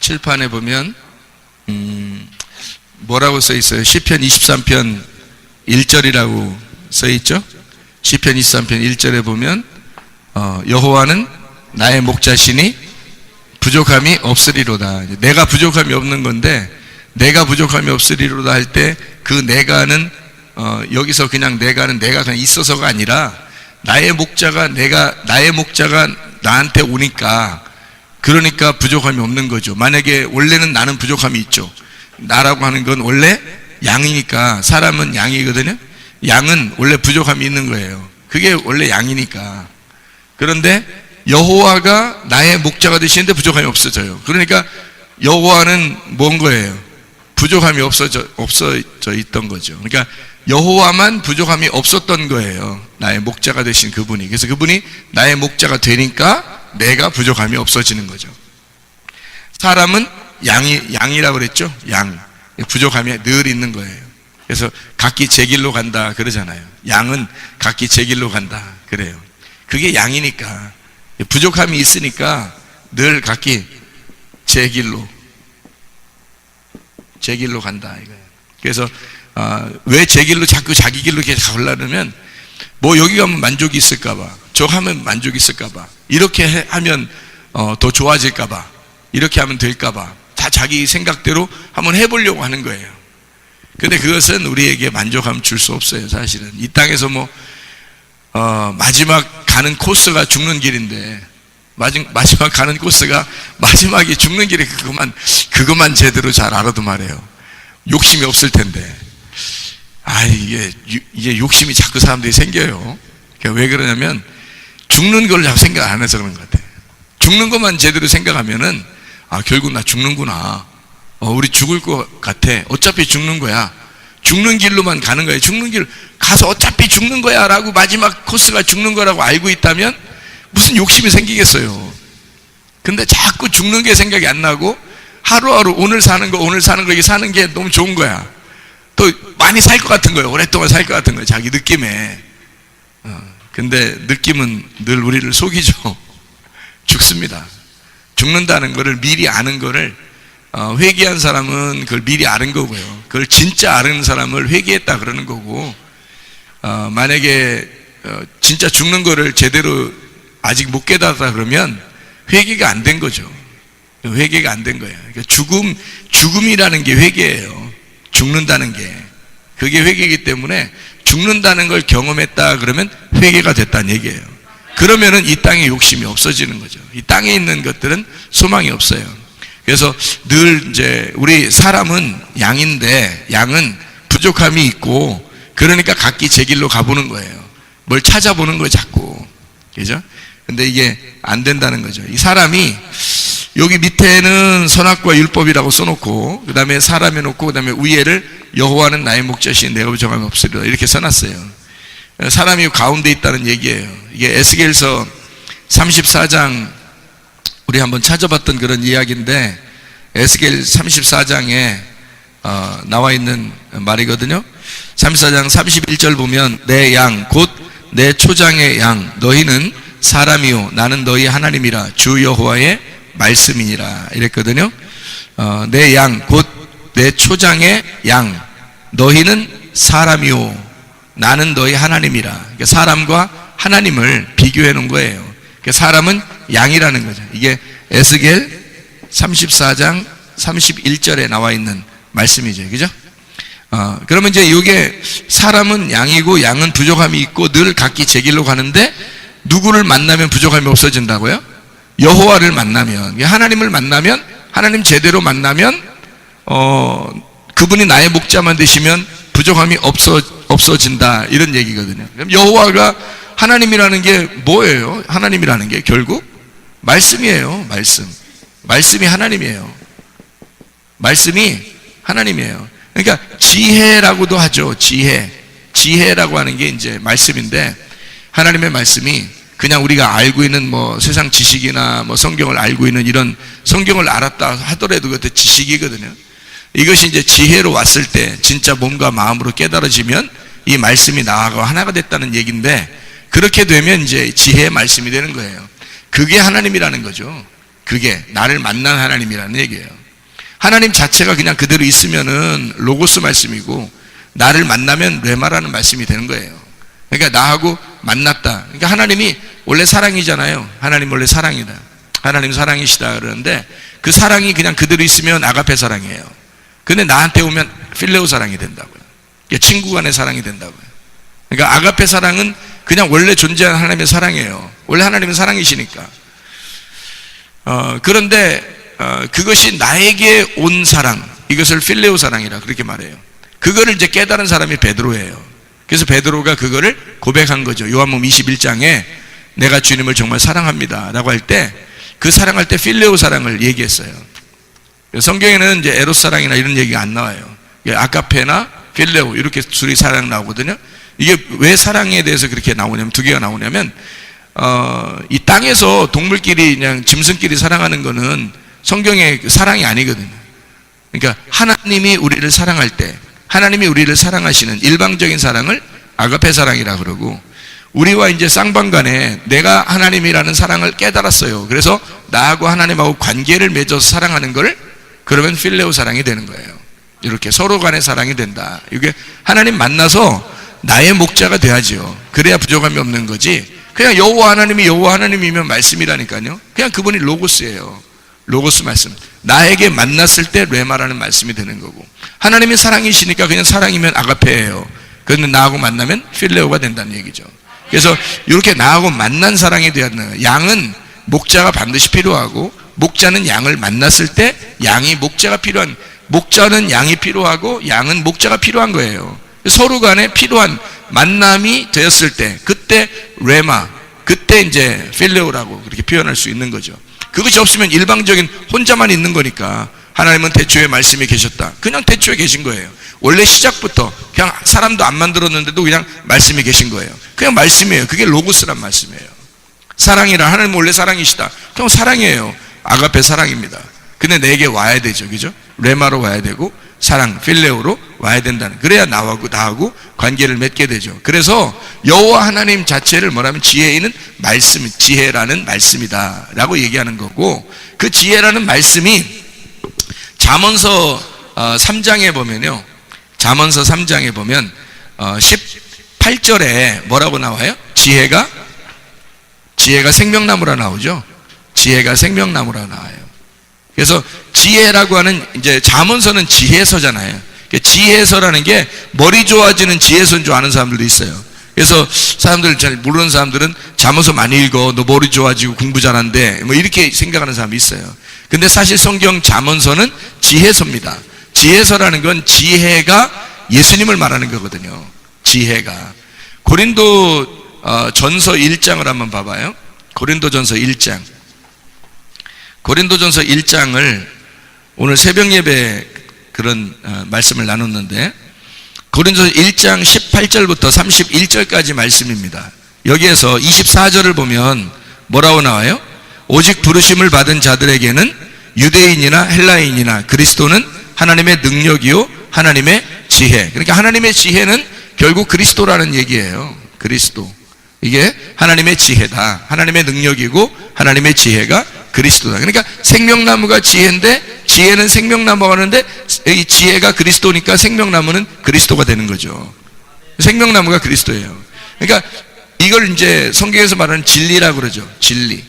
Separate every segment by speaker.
Speaker 1: 칠판에 보면 뭐라고 써 있어요? 시편 23편 1절이라고 써 있죠? 시편 23편 1절에 보면 여호와는 나의 목자시니 부족함이 없으리로다. 내가 부족함이 없는 건데, 내가 부족함이 없으리로다 할 때 그 내가는 여기서 그냥 내가는 내가 그냥 있어서가 아니라 나의 목자가 나한테 오니까, 그러니까 부족함이 없는 거죠. 만약에 원래는 나는 부족함이 있죠. 나라고 하는 건 원래 양이니까, 사람은 양이거든요. 양은 원래 부족함이 있는 거예요. 그게 원래 양이니까. 그런데 여호와가 나의 목자가 되시는데 부족함이 없어져요. 그러니까 여호와는 뭔 거예요? 부족함이 없어져 있던 거죠. 그러니까 여호와만 부족함이 없었던 거예요. 나의 목자가 되신 그분이. 그래서 그분이 나의 목자가 되니까 내가 부족함이 없어지는 거죠. 사람은 양이라고 그랬죠? 양. 부족함이 늘 있는 거예요. 그래서 각기 제 길로 간다 그러잖아요. 양은 각기 제 길로 간다 그래요. 그게 양이니까. 부족함이 있으니까 늘 각기 제 길로 간다 이거예요. 그래서 왜 제 길로 자꾸 자기 길로 계속 가려면, 뭐 여기 가면 만족이 있을까봐, 저 하면 만족이 있을까봐, 이렇게 하면 더 좋아질까봐, 이렇게 하면 될까봐, 다 자기 생각대로 한번 해보려고 하는 거예요. 근데 그것은 우리에게 만족함 줄 수 없어요. 사실은 이 땅에서 마지막 가는 코스가 죽는 길인데, 마지막 가는 코스가 마지막에 죽는 길에 그것만 제대로 잘 알아도 말해요. 욕심이 없을 텐데. 이게 욕심이 자꾸 사람들이 생겨요. 그러니까 왜 그러냐면, 죽는 걸 자꾸 생각 안 해서 그런 것 같아요. 죽는 것만 제대로 생각하면은, 결국 나 죽는구나. 우리 죽을 것 같아. 어차피 죽는 거야. 죽는 길로만 가는 거예요. 죽는 길 가서 어차피 죽는 거야 라고, 마지막 코스가 죽는 거라고 알고 있다면 무슨 욕심이 생기겠어요. 근데 자꾸 죽는 게 생각이 안 나고, 하루하루 오늘 사는 거 이렇게 사는 게 너무 좋은 거야. 또 많이 살 것 같은 거예요. 오랫동안 살 것 같은 거예요. 자기 느낌에. 근데 느낌은 늘 우리를 속이죠. 죽습니다. 죽는다는 거를 미리 아는 거를, 회개한 사람은 그걸 미리 아는 거고요. 그걸 진짜 아는 사람을 회개했다 그러는 거고, 만약에 진짜 죽는 거를 제대로 아직 못 깨달았다 그러면 회개가 안 된 거죠. 회개가 안 된 거예요. 그러니까 죽음이라는 게 회개예요. 죽는다는 게. 그게 회개이기 때문에, 죽는다는 걸 경험했다 그러면 회개가 됐다는 얘기예요. 그러면은 이 땅에 욕심이 없어지는 거죠. 이 땅에 있는 것들은 소망이 없어요. 그래서 늘 이제 우리 사람은 양인데, 양은 부족함이 있고, 그러니까 각기 제 길로 가보는 거예요. 뭘 찾아보는 거예요, 자꾸. 그죠? 근데 이게 안 된다는 거죠. 이 사람이 여기 밑에는 선악과 율법이라고 써놓고, 그 다음에 사람 해놓고, 그 다음에 위에를 여호와는 나의 목자시니 내가 부족함이 없으리라 이렇게 써놨어요. 사람이 가운데 있다는 얘기예요. 이게 에스겔서 34장, 우리 한번 찾아봤던 그런 이야기인데, 에스겔 34장에 나와 있는 말이거든요. 34장 31절 보면, 내 양 곧 내 초장의 양 너희는 사람이요 나는 너희 하나님이라 주 여호와의 말씀이니라 이랬거든요. 내 양 곧 내 초장의 양 너희는 사람이요 나는 너희 하나님이라. 그러니까 사람과 하나님을 비교해 놓은 거예요. 그러니까 사람은 양이라는 거죠. 이게 에스겔 34장 31절에 나와 있는 말씀이죠. 그죠? 그러면 이제 이게 사람은 양이고 양은 부족함이 있고 늘 각기 제 길로 가는데, 누구를 만나면 부족함이 없어진다고요? 여호와를 만나면, 하나님을 만나면, 하나님 제대로 만나면, 그분이 나의 목자만 되시면 부족함이 없어진다 이런 얘기거든요. 그럼 여호와가 하나님이라는 게 뭐예요? 하나님이라는 게 결국 말씀이에요. 말씀이 하나님이에요. 말씀이 하나님이에요. 그러니까 지혜라고도 하죠. 지혜라고 하는 게 이제 말씀인데, 하나님의 말씀이 그냥 우리가 알고 있는 세상 지식이나 성경을 알고 있는 이런 성경을 알았다 하더라도 그것도 지식이거든요. 이것이 이제 지혜로 왔을 때 진짜 몸과 마음으로 깨달아지면 이 말씀이 나하고 하나가 됐다는 얘기인데, 그렇게 되면 이제 지혜의 말씀이 되는 거예요. 그게 하나님이라는 거죠. 그게 나를 만난 하나님이라는 얘기예요. 하나님 자체가 그냥 그대로 있으면은 로고스 말씀이고, 나를 만나면 레마라는 말씀이 되는 거예요. 그러니까 나하고 만났다. 그러니까 하나님이 원래 사랑이잖아요. 하나님 원래 사랑이다. 하나님 사랑이시다 그러는데, 그 사랑이 그냥 그대로 있으면 아가페 사랑이에요. 근데 나한테 오면 필레오 사랑이 된다고요. 친구 간의 사랑이 된다고요. 그러니까 아가페 사랑은 그냥 원래 존재하는 하나님의 사랑이에요. 원래 하나님은 사랑이시니까. 그런데 그것이 나에게 온 사랑, 이것을 필레오 사랑이라 그렇게 말해요. 그거를 이제 깨달은 사람이 베드로예요. 그래서 베드로가 그거를 고백한 거죠. 요한복음 21장에 내가 주님을 정말 사랑합니다 라고 할 때, 그 사랑할 때 필레오 사랑을 얘기했어요. 성경에는 이제 에로스 사랑이나 이런 얘기가 안 나와요. 아가페나 필레오 이렇게 둘이 사랑 나오거든요. 이게 왜 사랑에 대해서 그렇게 나오냐면, 두 개가 나오냐면, 이 땅에서 동물끼리 그냥 짐승끼리 사랑하는 거는 성경의 사랑이 아니거든요. 그러니까 하나님이 우리를 사랑할 때, 하나님이 우리를 사랑하시는 일방적인 사랑을 아가페 사랑이라 그러고, 우리와 이제 쌍방간에 내가 하나님이라는 사랑을 깨달았어요. 그래서 나하고 하나님하고 관계를 맺어서 사랑하는 걸, 그러면 필레오 사랑이 되는 거예요. 이렇게 서로 간의 사랑이 된다. 이게 하나님 만나서 나의 목자가 돼야지요. 그래야 부족함이 없는 거지. 그냥 여호와 하나님이 여호와 하나님이면 말씀이라니까요. 그냥 그분이 로고스예요. 로고스 말씀. 나에게 만났을 때 레마라는 말씀이 되는 거고, 하나님이 사랑이시니까 그냥 사랑이면 아가페예요. 그런데 나하고 만나면 필레오가 된다는 얘기죠. 그래서 이렇게 나하고 만난 사랑이 되었는 거예요. 양은 목자가 반드시 필요하고, 목자는 양을 만났을 때 양이 목자가 필요한, 목자는 양이 필요하고 양은 목자가 필요한 거예요. 서로 간에 필요한 만남이 되었을 때, 그때 레마, 그때 이제 필레오라고 그렇게 표현할 수 있는 거죠. 그것이 없으면 일방적인 혼자만 있는 거니까, 하나님은 태초에 말씀이 계셨다. 그냥 태초에 계신 거예요. 원래 시작부터 그냥 사람도 안 만들었는데도 그냥 말씀이 계신 거예요. 그냥 말씀이에요. 그게 로고스란 말씀이에요. 사랑이라, 하나님은 원래 사랑이시다. 그냥 사랑이에요. 아가페 사랑입니다. 근데 내게 와야 되죠. 그죠? 레마로 와야 되고, 사랑, 필레오로 와야 된다는, 그래야 나하고 관계를 맺게 되죠. 그래서 여호와 하나님 자체를 뭐라면 지혜인은 말씀, 지혜라는 말씀이다 라고 얘기하는 거고, 그 지혜라는 말씀이 잠언서 3장에 보면요, 잠언서 3장에 보면 18절에 뭐라고 나와요? 지혜가 생명나무라 나오죠. 지혜가 생명나무라 나와요. 그래서 지혜라고 하는, 이제 잠언서는 지혜서잖아요. 지혜서라는 게 머리 좋아지는 지혜서인 줄 아는 사람들도 있어요. 그래서 사람들 잘 모르는 사람들은 잠언서 많이 읽어, 너 머리 좋아지고 공부 잘한대, 뭐 이렇게 생각하는 사람이 있어요. 근데 사실 성경 잠언서는 지혜서입니다. 지혜서라는 건 지혜가 예수님을 말하는 거거든요. 지혜가. 고린도 전서 1장을 한번 봐봐요. 고린도전서 1장. 고린도전서 1장을 오늘 새벽 예배 그런 말씀을 나눴는데, 고린도전서 1장 18절부터 31절까지 말씀입니다. 여기에서 24절을 보면 뭐라고 나와요? 오직 부르심을 받은 자들에게는 유대인이나 헬라인이나 그리스도는 하나님의 능력이요 하나님의 지혜. 그러니까 하나님의 지혜는 결국 그리스도라는 얘기예요. 그리스도. 이게 하나님의 지혜다. 하나님의 능력이고 하나님의 지혜가 그리스도다. 그러니까 생명나무가 지혜인데, 지혜는 생명나무가 하는데, 이 지혜가 그리스도니까 생명나무는 그리스도가 되는 거죠. 생명나무가 그리스도예요. 그러니까 이걸 이제 성경에서 말하는 진리라고 그러죠. 진리.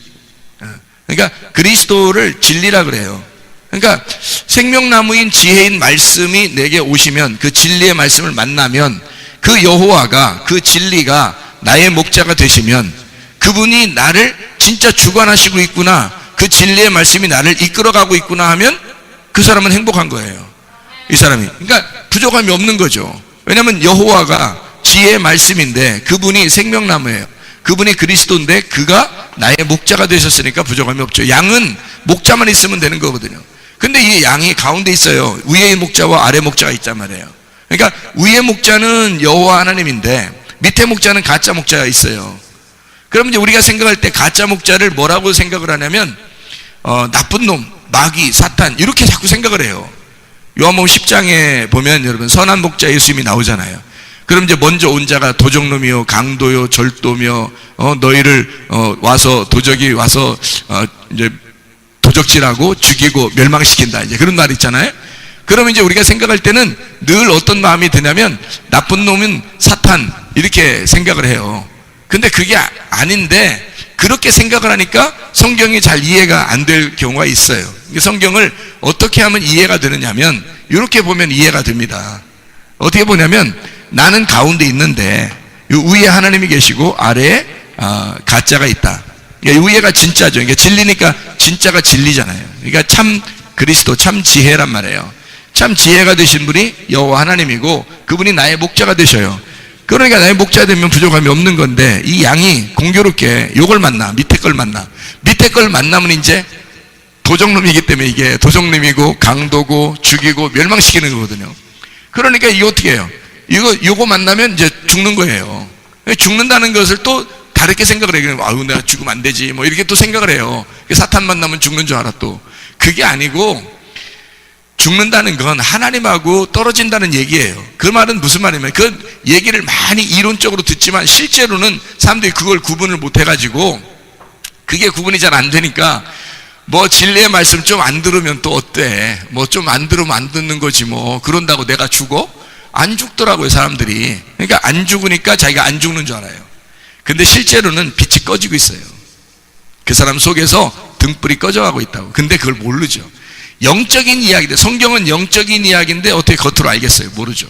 Speaker 1: 그러니까 그리스도를 진리라 그래요. 그러니까 생명나무인 지혜인 말씀이 내게 오시면, 그 진리의 말씀을 만나면, 그 여호와가, 그 진리가 나의 목자가 되시면, 그분이 나를 진짜 주관하시고 있구나, 그 진리의 말씀이 나를 이끌어가고 있구나 하면 그 사람은 행복한 거예요. 이 사람이. 그러니까 부족함이 없는 거죠. 왜냐하면 여호와가 지혜의 말씀인데, 그분이 생명나무예요. 그분이 그리스도인데 그가 나의 목자가 되셨으니까 부족함이 없죠. 양은 목자만 있으면 되는 거거든요. 근데 이 양이 가운데 있어요. 위의 목자와 아래 목자가 있단 말이에요. 그러니까 위의 목자는 여호와 하나님인데 밑에 목자는 가짜 목자가 있어요. 그럼 이제 우리가 생각할 때 가짜 목자를 뭐라고 생각을 하냐면 나쁜 놈, 마귀, 사탄 이렇게 자꾸 생각을 해요. 요한복음 10장에 보면 여러분 선한 목자 예수님이 나오잖아요. 그럼 이제 먼저 온 자가 도적놈이요 강도요 절도며 너희를 와서 도적이 와서 이제 도적질하고 죽이고 멸망시킨다. 이제 그런 말 있잖아요. 그러면 이제 우리가 생각할 때는 늘 어떤 마음이 드냐면 나쁜 놈은 사탄 이렇게 생각을 해요. 근데 그게 아닌데 그렇게 생각을 하니까 성경이 잘 이해가 안 될 경우가 있어요. 성경을 어떻게 하면 이해가 되느냐면 이렇게 보면 이해가 됩니다. 어떻게 보냐면 나는 가운데 있는데 위에 하나님이 계시고 아래에 가짜가 있다. 그러니까 위에가 진짜죠. 그러니까 진리니까 진짜가 진리잖아요. 그러니까 참 그리스도, 참 지혜란 말이에요. 참 지혜가 되신 분이 여호와 하나님이고 그분이 나의 목자가 되셔요. 그러니까 나의 목자 되면 부족함이 없는 건데 이 양이 공교롭게 요걸 만나, 밑에 걸 만나. 밑에 걸 만나면 이제 도적놈이기 때문에 이게 도적놈이고 강도고 죽이고 멸망시키는 거거든요. 그러니까 이거 어떻게 해요? 요거 만나면 이제 죽는 거예요. 죽는다는 것을 또 다르게 생각을 해요. 아유, 내가 죽으면 안 되지. 뭐 이렇게 또 생각을 해요. 사탄 만나면 죽는 줄 알아 또. 그게 아니고 죽는다는 건 하나님하고 떨어진다는 얘기예요. 그 말은 무슨 말이냐면 그 얘기를 많이 이론적으로 듣지만 실제로는 사람들이 그걸 구분을 못 해가지고 그게 구분이 잘 안 되니까 뭐 진리의 말씀 좀 안 들으면 또 어때? 뭐 좀 안 들으면 안 듣는 거지 뭐 그런다고 내가 죽어? 안 죽더라고요 사람들이. 그러니까 안 죽으니까 자기가 안 죽는 줄 알아요. 근데 실제로는 빛이 꺼지고 있어요. 그 사람 속에서 등불이 꺼져가고 있다고. 근데 그걸 모르죠. 영적인 이야기인데 성경은 영적인 이야기인데 어떻게 겉으로 알겠어요? 모르죠.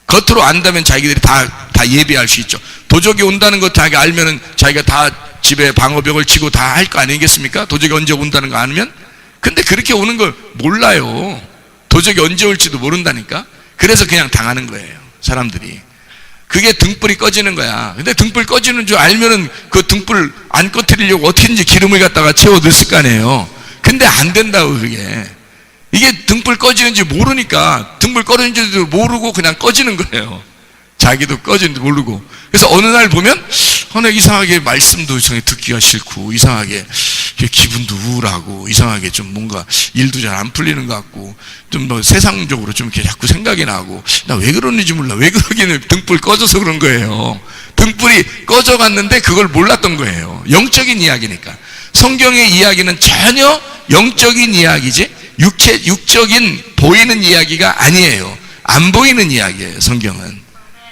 Speaker 1: 겉으로 안다면 자기들이 다 예비할 수 있죠. 도적이 온다는 거 자기가 알면은 자기가 다 집에 방어벽을 치고 다 할 거 아니겠습니까? 도적이 언제 온다는 거 알면? 근데 그렇게 오는 걸 몰라요. 도적이 언제 올지도 모른다니까. 그래서 그냥 당하는 거예요 사람들이. 그게 등불이 꺼지는 거야. 근데 등불 꺼지는 줄 알면은 그 등불 안 꺼뜨리려고 어떻게든지 기름을 갖다가 채워 넣었을 거 아니에요. 근데 안 된다고 그게. 이게 등불 꺼지는지 모르니까 등불 꺼지는지도 모르고 그냥 꺼지는 거예요. 자기도 꺼지는지 모르고. 그래서 어느 날 보면 이상하게 말씀도 이상하게 듣기가 싫고 이상하게 기분도 우울하고 이상하게 좀 뭔가 일도 잘 안 풀리는 것 같고 좀 뭐 세상적으로 좀 이렇게 자꾸 생각이 나고 나 왜 그러는지 몰라. 왜 그러기는 등불 꺼져서 그런 거예요. 등불이 꺼져갔는데 그걸 몰랐던 거예요. 영적인 이야기니까. 성경의 이야기는 전혀 영적인 이야기지 육적인 보이는 이야기가 아니에요. 안 보이는 이야기예요. 성경은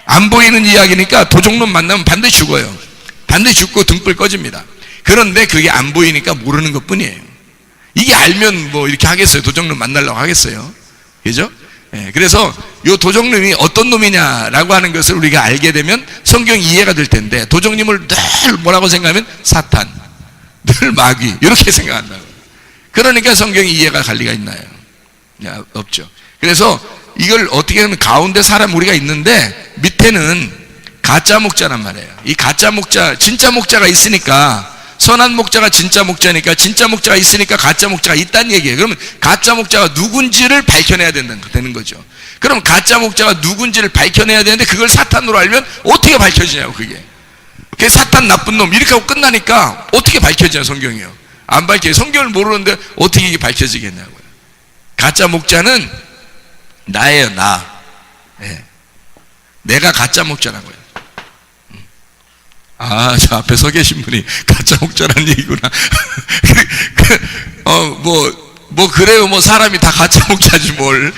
Speaker 1: 안 보이는 이야기니까 도적놈 만나면 반드시 죽어요. 반드시 죽고 등불 꺼집니다. 그런데 그게 안 보이니까 모르는 것 뿐이에요. 이게 알면 뭐 이렇게 하겠어요? 도적놈 만나려고 하겠어요? 그죠? 예, 그래서 이 도적놈이 어떤 놈이냐라고 하는 것을 우리가 알게 되면 성경이 이해가 될 텐데 도적님을 늘 뭐라고 생각하면 사탄, 늘 마귀 이렇게 생각한다고. 그러니까 성경이 이해가 갈 리가 있나요? 야, 없죠. 그래서 이걸 어떻게 하면 가운데 사람 우리가 있는데 밑에는 가짜 목자란 말이에요. 이 가짜 목자, 진짜 목자가 있으니까 선한 목자가 진짜 목자니까 진짜 목자가 있으니까 가짜 목자가 있다는 얘기예요. 그러면 가짜 목자가 누군지를 밝혀내야 되는 거죠. 그럼 가짜 목자가 누군지를 밝혀내야 되는데 그걸 사탄으로 알면 어떻게 밝혀지냐고 그게. 그게 사탄 나쁜 놈 이렇게 하고 끝나니까 어떻게 밝혀지냐 성경이요. 안 밝혀요. 성경을 모르는데 어떻게 이게 밝혀지겠냐고요. 가짜 목자는 나예요, 나. 네. 내가 가짜 목자라고요. 저 앞에 서 계신 분이 가짜 목자라는 얘기구나. 그래요. 뭐, 사람이 다 가짜 목자지, 뭘.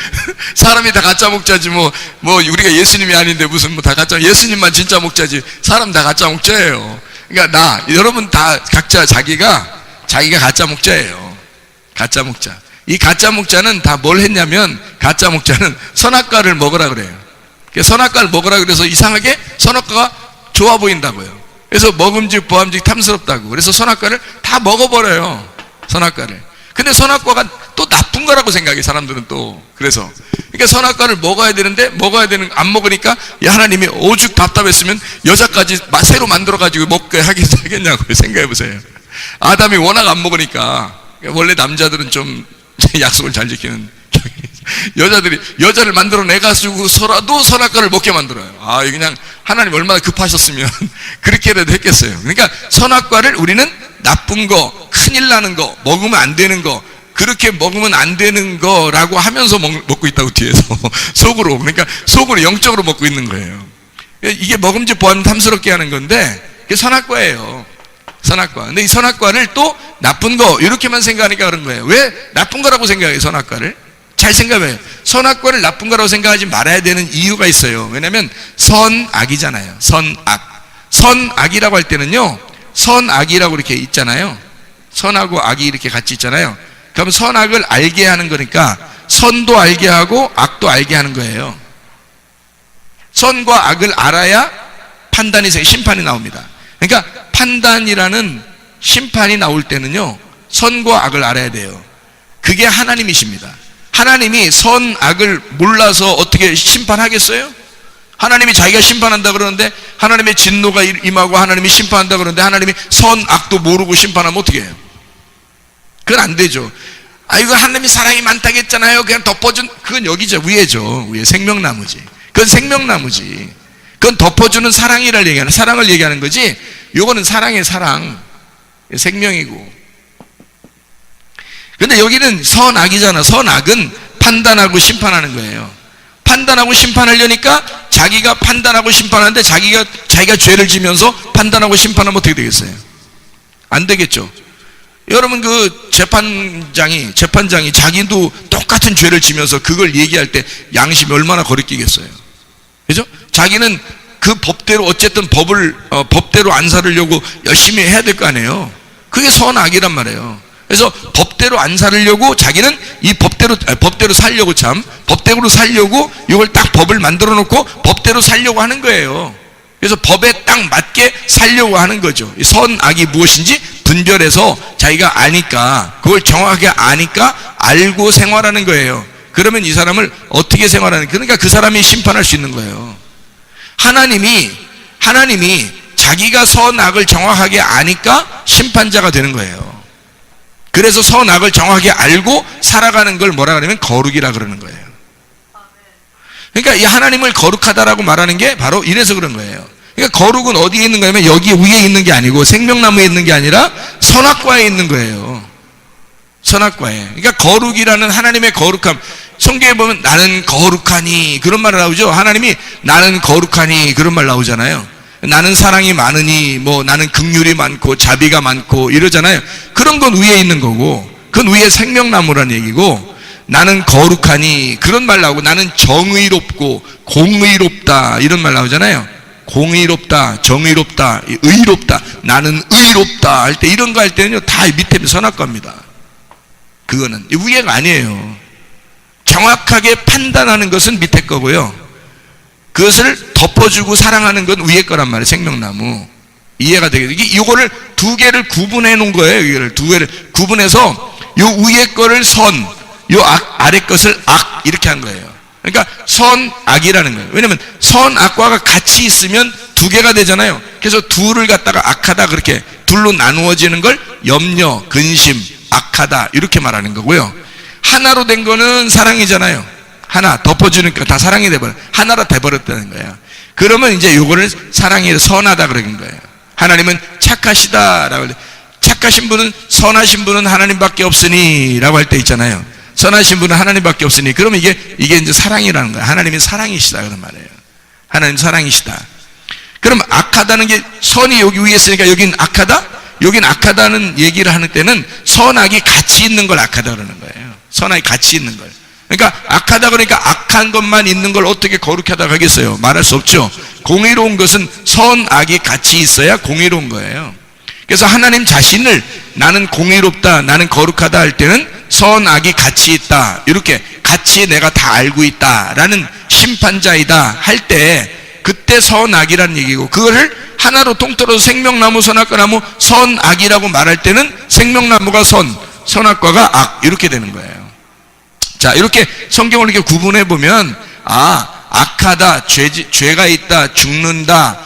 Speaker 1: 사람이 다 가짜 목자지, 뭐, 우리가 예수님이 아닌데 무슨 뭐 다 가짜, 예수님만 진짜 목자지. 사람 다 가짜 목자예요. 그러니까 여러분 다 각자 자기가 가짜 목자예요. 가짜 목자. 이 가짜 목자는 다 뭘 했냐면 가짜 목자는 선악과를 먹으라 그래요. 선악과를 먹으라 그래서 이상하게 선악과가 좋아 보인다고요. 그래서 먹음직 보암직 탐스럽다고. 그래서 선악과를 다 먹어버려요. 선악과를. 근데 선악과가 또 나쁜 거라고 생각해 사람들은 또. 그래서 그러니까 선악과를 먹어야 되는데 안 먹으니까 하나님이 오죽 답답했으면 여자까지 새로 만들어가지고 먹게 하겠냐고 생각해보세요. 아담이 워낙 안 먹으니까. 원래 남자들은 좀 약속을 잘 지키는 여자를 만들어내가지고서라도 선악과를 먹게 만들어요. 그냥 하나님 얼마나 급하셨으면 그렇게라도 했겠어요. 그러니까 선악과를 우리는 나쁜 거, 큰일 나는 거, 먹으면 안 되는 거, 그렇게 먹으면 안 되는 거라고 하면서 먹고 있다고 뒤에서 속으로. 그러니까 속으로 영적으로 먹고 있는 거예요. 이게 먹음직 보암 탐스럽게 하는 건데 그게 선악과예요. 선악과. 근데 이 선악과를 또 나쁜 거 이렇게만 생각하니까 그런 거예요. 왜 나쁜 거라고 생각해요? 선악과를 잘 생각해요. 선악과를 나쁜 거라고 생각하지 말아야 되는 이유가 있어요. 왜냐하면 선악이잖아요. 선악이라고 할 때는요, 선악이라고 이렇게 있잖아요. 선하고 악이 이렇게 같이 있잖아요. 그러면 선악을 알게 하는 거니까 선도 알게 하고 악도 알게 하는 거예요. 선과 악을 알아야 판단이 심판이 나옵니다. 그러니까 판단이라는 심판이 나올 때는요, 선과 악을 알아야 돼요. 그게 하나님이십니다. 하나님이 선악을 몰라서 어떻게 심판하겠어요? 하나님이 자기가 심판한다 그러는데, 하나님의 진노가 임하고 하나님이 심판한다 그러는데 하나님이 선악도 모르고 심판하면 어떻게 해요? 그건 안 되죠. 이거 하나님이 사랑이 많다고 했잖아요. 그냥 덮어준, 그건 여기죠. 위에죠. 위에 생명나무지. 그건 생명나무지. 그건 덮어주는 사랑이라 얘기하는, 사랑을 얘기하는 거지. 요거는 사랑의 사랑, 생명이고. 근데 여기는 선악이잖아. 선악은 판단하고 심판하는 거예요. 판단하고 심판하려니까 자기가 판단하고 심판하는데 자기가 죄를 지면서 판단하고 심판하면 어떻게 되겠어요? 안 되겠죠. 여러분, 그 재판장이 자기도 똑같은 죄를 지면서 그걸 얘기할 때 양심이 얼마나 거리끼겠어요. 그죠? 자기는 그 법대로 어쨌든 법대로 안 살으려고 열심히 해야 될 거 아니에요. 그게 선악이란 말이에요. 그래서 법대로 안 살으려고 자기는 이 법대로 살려고 이걸 딱 법을 만들어 놓고 법대로 살려고 하는 거예요. 그래서 법에 딱 맞게 살려고 하는 거죠. 선악이 무엇인지 분별해서 자기가 아니까, 그걸 정확하게 아니까 알고 생활하는 거예요. 그러면 이 사람을 어떻게 생활하는, 그러니까 그 사람이 심판할 수 있는 거예요. 하나님이 자기가 선악을 정확하게 아니까 심판자가 되는 거예요. 그래서 선악을 정확하게 알고 살아가는 걸 뭐라 그러면 거룩이라 그러는 거예요. 그러니까 이 하나님을 거룩하다라고 말하는 게 바로 이래서 그런 거예요. 그러니까 거룩은 어디에 있는 거냐면 여기 위에 있는 게 아니고 생명나무에 있는 게 아니라 선악과에 있는 거예요. 선악과에. 그러니까 거룩이라는 하나님의 거룩함, 성경에 보면 나는 거룩하니 그런 말 나오죠. 하나님이 나는 거룩하니 그런 말 나오잖아요. 나는 사랑이 많으니, 뭐 나는 긍휼이 많고 자비가 많고 이러잖아요. 그런 건 위에 있는 거고, 그건 위에 생명나무라는 얘기고, 나는 거룩하니 그런 말 나오고, 나는 정의롭고 공의롭다 이런 말 나오잖아요. 공의롭다, 정의롭다, 의롭다, 나는 의롭다 할 때, 이런 거 할 때는요 다 밑에 선악과입니다. 그거는 위에가 아니에요. 정확하게 판단하는 것은 밑에 거고요, 그것을 덮어주고 사랑하는 건 위에 거란 말이에요. 생명나무. 이해가 되겠죠? 이거를 두 개를 구분해 놓은 거예요. 이거를 두 개를 구분해서 요 위에 거를 선, 요 아래 것을 악 이렇게 한 거예요. 그러니까 선악이라는 거예요. 왜냐면 선악과가 같이 있으면 두 개가 되잖아요. 그래서 둘을 갖다가 악하다, 그렇게 둘로 나누어지는 걸 염려, 근심, 악하다 이렇게 말하는 거고요. 하나로 된 거는 사랑이잖아요. 하나 덮어주니까 다 사랑이 돼버려, 하나로 돼버렸다는 거예요. 그러면 이제 요거를 사랑이 선하다 그러는 거예요. 하나님은 착하시다라고, 착하신 분은, 선하신 분은 하나님밖에 없으니 라고 할 때 있잖아요. 선하신 분은 하나님밖에 없으니, 그러면 이게 이제 사랑이라는 거예요. 하나님이 사랑이시다 그런 말이에요. 하나님 사랑이시다. 그럼 악하다는 게, 선이 여기 위에 있으니까 여긴 악하다? 여긴 악하다는 얘기를 하는 때는 선악이 같이 있는 걸 악하다 그러는 거예요. 선악이 같이 있는 걸. 그러니까 악하다 그러니까 악한 것만 있는 걸 어떻게 거룩하다고 하겠어요? 말할 수 없죠. 공의로운 것은 선악이 같이 있어야 공의로운 거예요. 그래서 하나님 자신을 나는 공의롭다, 나는 거룩하다 할 때는 선악이 같이 있다, 이렇게 같이 내가 다 알고 있다라는 심판자이다 할 때, 그때 선악이라는 얘기고, 그거를 하나로 통틀어서 생명나무, 선악과나무, 선악이라고 말할 때는 생명나무가 선, 선악과가 악 이렇게 되는 거예요. 자, 이렇게 성경을 이렇게 구분해 보면, 악하다, 죄가 있다, 죽는다,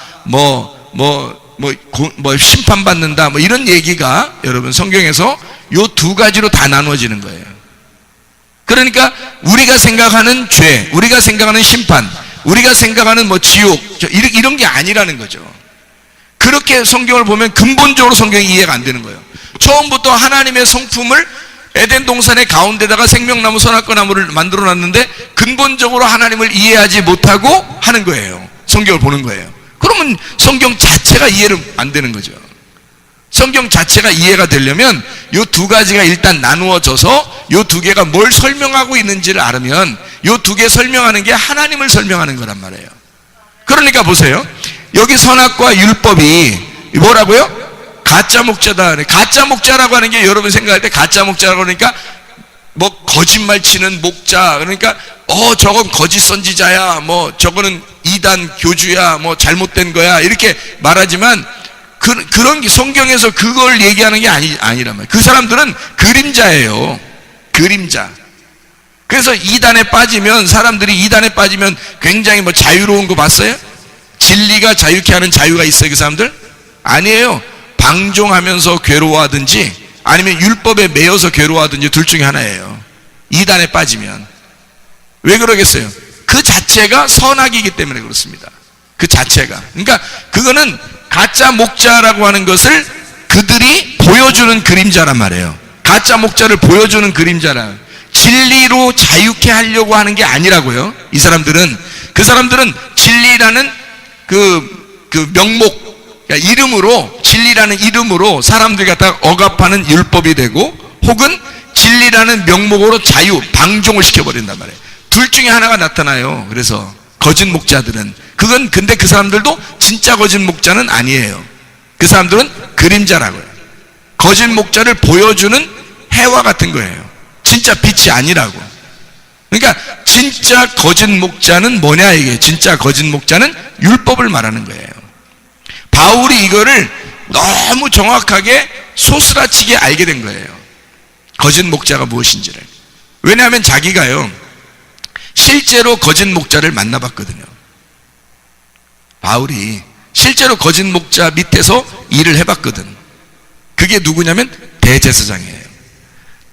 Speaker 1: 심판받는다, 이런 얘기가 여러분 성경에서 요 두 가지로 다 나누어지는 거예요. 그러니까 우리가 생각하는 죄, 우리가 생각하는 심판, 우리가 생각하는 지옥, 이런 게 아니라는 거죠. 그렇게 성경을 보면 근본적으로 성경이 이해가 안 되는 거예요. 처음부터 하나님의 성품을 에덴 동산의 가운데다가 생명나무, 선악과나무를 만들어 놨는데 근본적으로 하나님을 이해하지 못하고 하는 거예요. 성경을 보는 거예요. 그러면 성경 자체가 이해를 안 되는 거죠. 성경 자체가 이해가 되려면 이 두 가지가 일단 나누어져서 이 두 개가 뭘 설명하고 있는지를 알으면 이 두 개 설명하는 게 하나님을 설명하는 거란 말이에요. 그러니까 보세요. 여기 선악과 율법이 뭐라고요? 가짜 목자다. 가짜 목자라고 하는 게 여러분 생각할 때 가짜 목자라고 그러니까 뭐 거짓말 치는 목자, 그러니까 저건 거짓 선지자야, 뭐 저거는 이단 교주야, 뭐 잘못된 거야 이렇게 말하지만 그런 게 성경에서 그걸 얘기하는 게 아니란 말이에요. 그 사람들은 그림자예요. 그림자. 그래서 이단에 빠지면 사람들이 이단에 빠지면 굉장히 뭐 자유로운 거 봤어요? 진리가 자유케 하는 자유가 있어요, 그 사람들? 아니에요. 방종하면서 괴로워하든지 아니면 율법에 매여서 괴로워하든지 둘 중에 하나예요. 이단에 빠지면. 왜 그러겠어요? 그 자체가 선악이기 때문에 그렇습니다. 그 자체가. 그러니까 그거는 가짜 목자라고 하는 것을 그들이 보여주는 그림자란 말이에요. 가짜 목자를 보여주는 그림자라. 진리로 자유케 하려고 하는 게 아니라고요. 이 사람들은. 그 사람들은 진리라는 그 명목, 그러니까 이름으로, 진리라는 이름으로 사람들 갖다가 억압하는 율법이 되고 혹은 진리라는 명목으로 자유, 방종을 시켜버린단 말이에요. 둘 중에 하나가 나타나요. 그래서 거짓 목자들은 근데 그 사람들도 진짜 거짓 목자는 아니에요. 그 사람들은 그림자라고요. 거짓 목자를 보여주는 해와 같은 거예요. 진짜 빛이 아니라고. 그러니까 진짜 거짓 목자는 뭐냐 이게. 진짜 거짓 목자는 율법을 말하는 거예요. 바울이 이거를 너무 정확하게 소스라치게 알게 된 거예요. 거짓 목자가 무엇인지를. 왜냐하면 자기가요 실제로 거짓 목자를 만나봤거든요. 바울이 실제로 거짓 목자 밑에서 일을 해봤거든. 그게 누구냐면 대제사장이에요.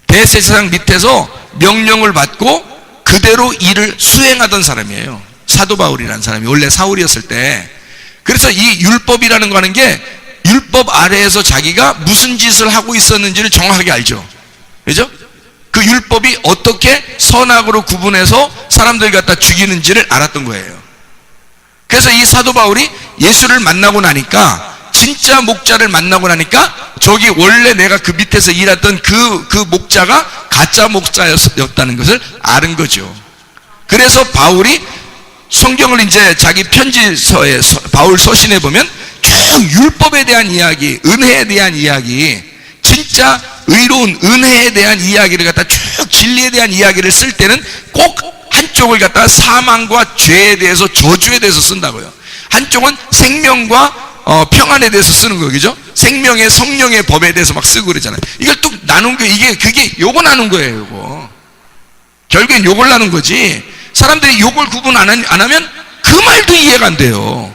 Speaker 1: 대제사장 밑에서 명령을 받고 그대로 일을 수행하던 사람이에요. 사도 바울이라는 사람이 원래 사울이었을 때. 그래서 이 율법이라는 거 하는 게 율법 아래에서 자기가 무슨 짓을 하고 있었는지를 정확하게 알죠. 그죠? 그 율법이 어떻게 선악으로 구분해서 사람들 갖다 죽이는지를 알았던 거예요. 그래서 이 사도 바울이 예수를 만나고 나니까, 진짜 목자를 만나고 나니까 저기 원래 내가 그 밑에서 일했던 그 목자가 가짜 목자였다는 것을 아는 거죠. 그래서 바울이 성경을 이제 자기 편지서에 바울 서신에 보면 쭉 율법에 대한 이야기, 은혜에 대한 이야기, 진짜 의로운 은혜에 대한 이야기를 갖다 쭉 진리에 대한 이야기를 쓸 때는 꼭 한쪽을 갖다가 사망과 죄에 대해서, 저주에 대해서 쓴다고요. 한쪽은 생명과 평안에 대해서 쓰는 거, 그죠? 생명의 성령의 법에 대해서 막 쓰고 그러잖아요. 이걸 또 나눈 거, 그게 요거 나눈 거예요, 요거. 결국엔 요걸 나눈 거지. 사람들이 요걸 구분 안 하면 그 말도 이해가 안 돼요.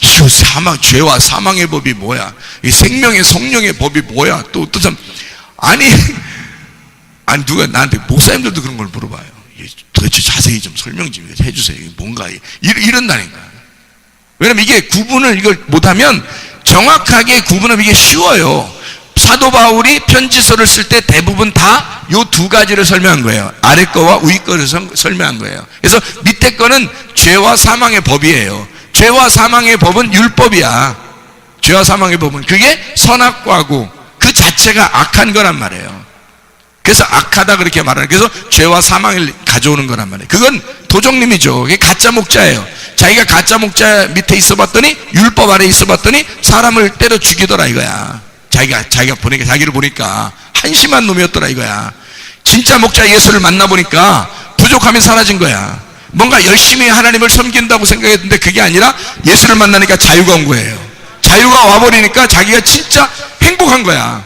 Speaker 1: 이거 죄와 사망의 법이 뭐야? 이 생명의 성령의 법이 뭐야? 또 어떤 사람, 아니 누가 나한테, 목사님들도 그런 걸 물어봐요. 도대체 자세히 좀 설명 좀 해주세요. 이게 뭔가 이런다니까. 왜냐면 이게 구분을 이걸 못하면, 정확하게 구분하면 이게 쉬워요. 사도 바울이 편지서를 쓸 때 대부분 다 요 두 가지를 설명한 거예요. 아래 거와 위 거를 설명한 거예요. 그래서 밑에 거는 죄와 사망의 법이에요. 죄와 사망의 법은 율법이야. 죄와 사망의 법은 그게 선악과고 그 자체가 악한 거란 말이에요. 그래서 악하다 그렇게 말하는, 그래서 죄와 사망을 가져오는 거란 말이에요. 그건 도적님이죠. 그게 가짜 목자예요. 자기가 가짜 목자 밑에 있어 봤더니, 율법 아래 있어 봤더니 사람을 때려 죽이더라 이거야. 자기가 보니까, 자기를 보니까 한심한 놈이었더라 이거야. 진짜 목자 예수를 만나보니까 부족함이 사라진 거야. 뭔가 열심히 하나님을 섬긴다고 생각했는데 그게 아니라 예수를 만나니까 자유가 온 거예요. 자유가 와버리니까 자기가 진짜 행복한 거야.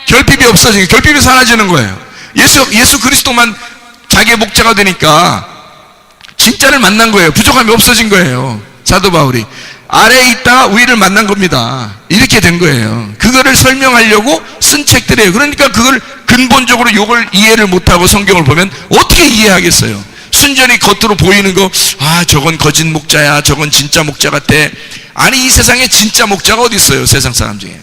Speaker 1: 결핍이 없어지니까, 결핍이 사라지는 거예요. 예수 그리스도만 자기의 목자가 되니까 진짜를 만난 거예요. 부족함이 없어진 거예요. 사도 바울이 아래에 있다가 위를 만난 겁니다. 이렇게 된 거예요. 그거를 설명하려고 쓴 책들이에요. 그러니까 그걸 근본적으로 요걸 이해를 못하고 성경을 보면 어떻게 이해하겠어요? 순전히 겉으로 보이는 거, 저건 거짓 목자야, 저건 진짜 목자 같아. 아니, 이 세상에 진짜 목자가 어디 있어요? 세상 사람 중에.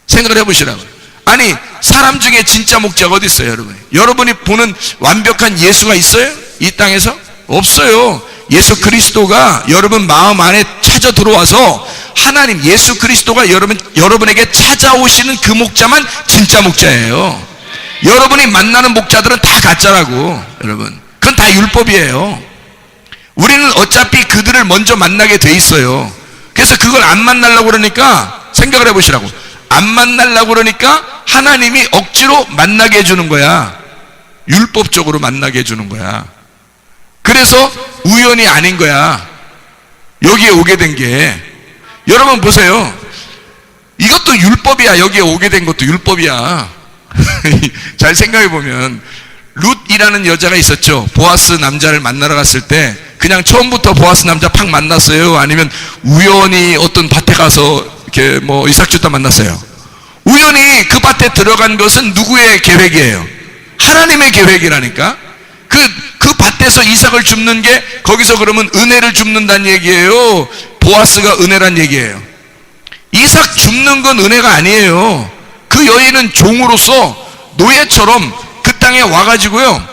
Speaker 1: 생각을 해보시라고요. 아니, 사람 중에 진짜 목자가 어디 있어요, 여러분? 여러분이 보는 완벽한 예수가 있어요? 이 땅에서? 없어요. 예수 그리스도가 여러분 마음 안에 찾아 들어와서 하나님 예수 그리스도가 여러분에게 찾아오시는 그 목자만 진짜 목자예요. 여러분이 만나는 목자들은 다 가짜라고. 여러분, 그건 다 율법이에요. 우리는 어차피 그들을 먼저 만나게 돼 있어요. 그래서 그걸 안 만나려고 그러니까 생각을 해보시라고. 안 만나려고 그러니까 하나님이 억지로 만나게 해주는 거야. 율법적으로 만나게 해주는 거야. 그래서 우연이 아닌 거야. 여기에 오게 된 게. 여러분 보세요. 이것도 율법이야. 여기에 오게 된 것도 율법이야. 잘 생각해 보면 룻이라는 여자가 있었죠. 보아스 남자를 만나러 갔을 때 그냥 처음부터 보아스 남자 팍 만났어요? 아니면 우연히 어떤 밭에 가서 이렇게 뭐 이삭 주다 만났어요? 우연히 그 밭에 들어간 것은 누구의 계획이에요? 하나님의 계획이라니까. 그 밭에서 이삭을 줍는 게 거기서 그러면 은혜를 줍는다는 얘기예요? 보아스가 은혜란 얘기예요? 이삭 줍는 건 은혜가 아니에요. 그 여인은 종으로서 노예처럼 그 땅에 와가지고요,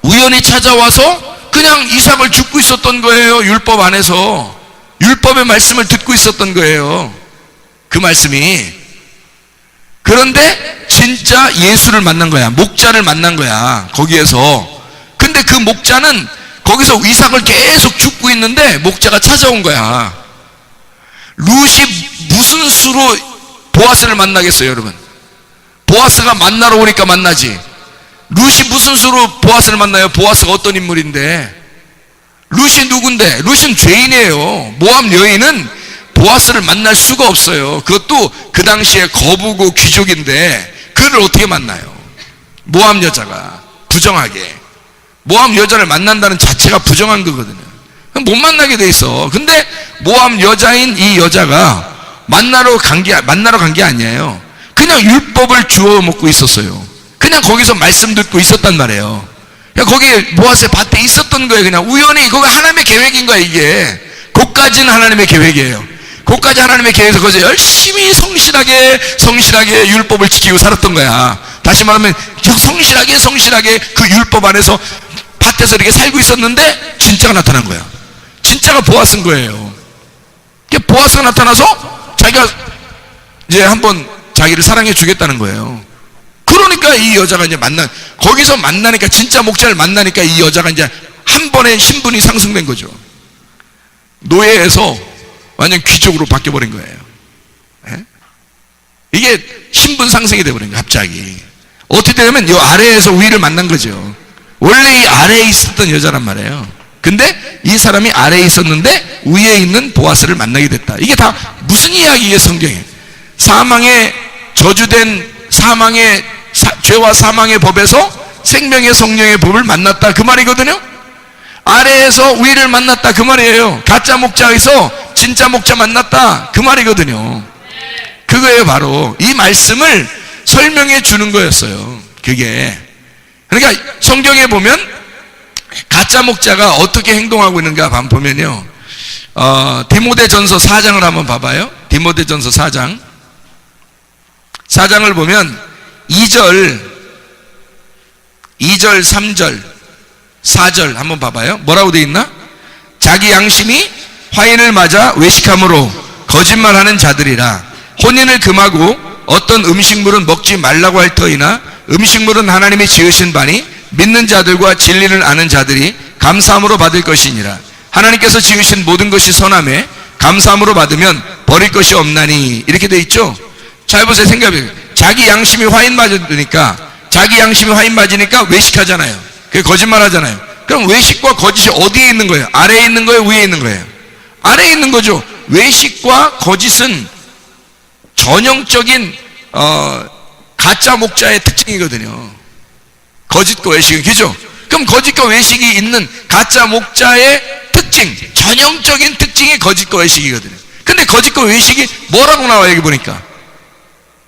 Speaker 1: 우연히 찾아와서 그냥 이삭을 줍고 있었던 거예요. 율법 안에서 율법의 말씀을 듣고 있었던 거예요. 그 말씀이. 그런데 진짜 예수를 만난 거야. 목자를 만난 거야. 거기에서. 근데 그 목자는 거기서 이삭을 계속 줍고 있는데 목자가 찾아온 거야. 룻이 무슨 수로 보아스를 만나겠어요, 여러분? 보아스가 만나러 오니까 만나지. 룻이 무슨 수로 보아스를 만나요? 보아스가 어떤 인물인데? 룻이 누군데? 룻은 죄인이에요. 모압 여인은 보아스를 만날 수가 없어요. 그것도 그 당시에 거부고 귀족인데 그를 어떻게 만나요? 모압 여자가 부정하게. 모압 여자를 만난다는 자체가 부정한 거거든요. 못 만나게 돼 있어. 근데 모압 여자인 이 여자가 만나러 간 게 아니에요. 그냥 율법을 주워 먹고 있었어요. 그냥 거기서 말씀 듣고 있었단 말이에요. 그냥 거기에 보아스의 밭에 있었던 거예요. 그냥 우연히. 그거 하나님의 계획인 거야, 이게. 그것까지는 하나님의 계획이에요. 그것까지 하나님의 계획에서 거기서 열심히 성실하게 율법을 지키고 살았던 거야. 다시 말하면 성실하게 그 율법 안에서 밭에서 이렇게 살고 있었는데 진짜가 나타난 거야. 진짜가 보아스인 거예요. 보아스가 나타나서 자기가 이제 한번 자기를 사랑해 주겠다는 거예요. 그러니까 이 여자가 이제 거기서 만나니까, 진짜 목자를 만나니까 이 여자가 이제 한 번에 신분이 상승된 거죠. 노예에서 완전 귀족으로 바뀌어버린 거예요. 예? 이게 신분 상승이 돼버린 거예요, 갑자기. 어떻게 되냐면 이 아래에서 위를 만난 거죠. 원래 이 아래에 있었던 여자란 말이에요. 근데 이 사람이 아래에 있었는데 위에 있는 보아스를 만나게 됐다. 이게 다 무슨 이야기예요, 성경에? 사망의 저주된 죄와 사망의 법에서 생명의 성령의 법을 만났다, 그 말이거든요. 아래에서 위를 만났다, 그 말이에요. 가짜 목자에서 진짜 목자 만났다, 그 말이거든요. 그거예요. 바로 이 말씀을 설명해 주는 거였어요. 그게. 그러니까 성경에 보면 가짜 목자가 어떻게 행동하고 있는가 보면요, 디모데전서 4장을 한번 봐봐요. 디모데전서 4장을 보면 2절, 3절, 4절 한번 봐봐요. 뭐라고 돼 있나? 자기 양심이 화인을 맞아 외식함으로 거짓말하는 자들이라. 혼인을 금하고 어떤 음식물은 먹지 말라고 할 터이나 음식물은 하나님이 지으신 바니 믿는 자들과 진리를 아는 자들이 감사함으로 받을 것이니라. 하나님께서 지으신 모든 것이 선함에 감사함으로 받으면 버릴 것이 없나니. 이렇게 돼 있죠. 잘 보세요. 생각해보세요. 자기 양심이 화인 맞으니까 외식하잖아요. 그게 거짓말 하잖아요. 그럼 외식과 거짓이 어디에 있는 거예요? 아래에 있는 거예요? 위에 있는 거예요? 아래에 있는 거죠. 외식과 거짓은 전형적인 가짜 목자의 특징이거든요. 거짓과 외식은, 그죠? 그럼 거짓과 외식이 있는 가짜 목자의 특징, 전형적인 특징이 거짓과 외식이거든요. 근데 거짓과 외식이 뭐라고 나와요? 여기 보니까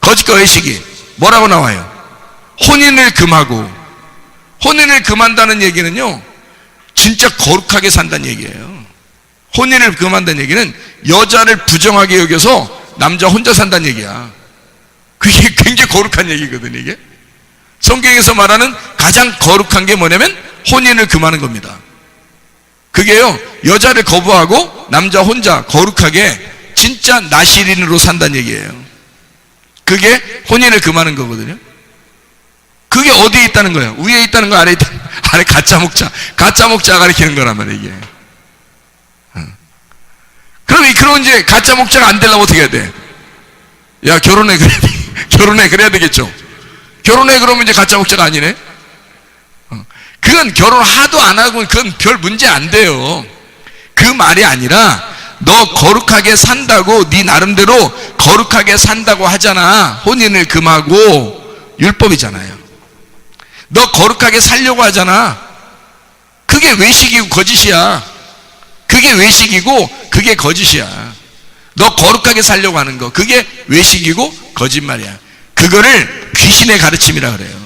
Speaker 1: 거짓과 외식이 뭐라고 나와요? 혼인을 금하고. 혼인을 금한다는 얘기는요, 진짜 거룩하게 산다는 얘기예요. 혼인을 금한다는 얘기는 여자를 부정하게 여겨서 남자 혼자 산다는 얘기야. 그게 굉장히 거룩한 얘기거든요. 이게 성경에서 말하는 가장 거룩한 게 뭐냐면 혼인을 금하는 겁니다. 그게요, 여자를 거부하고 남자 혼자 거룩하게 진짜 나시린으로 산다는 얘기예요. 그게 혼인을 금하는 거거든요. 그게 어디에 있다는 거예요? 위에 있다는 거, 아래에 있다는 거? 아래 가짜 목자가 가리키는 거란 말이에요, 이게. 그럼 이제 가짜 목자가 안 되려면 어떻게 해야 돼? 야, 결혼해, 그래. 결혼해, 그래야 되겠죠. 결혼해, 그러면 이제 가짜 목자가 아니네? 그건 결혼하도 안 하고 그건 별 문제 안 돼요. 그 말이 아니라, 너 거룩하게 산다고, 네 나름대로 거룩하게 산다고 하잖아. 혼인을 금하고, 율법이잖아요. 너 거룩하게 살려고 하잖아. 그게 외식이고 거짓이야. 그게 외식이고 그게 거짓이야. 너 거룩하게 살려고 하는 거, 그게 외식이고 거짓말이야. 그거를 귀신의 가르침이라 그래요.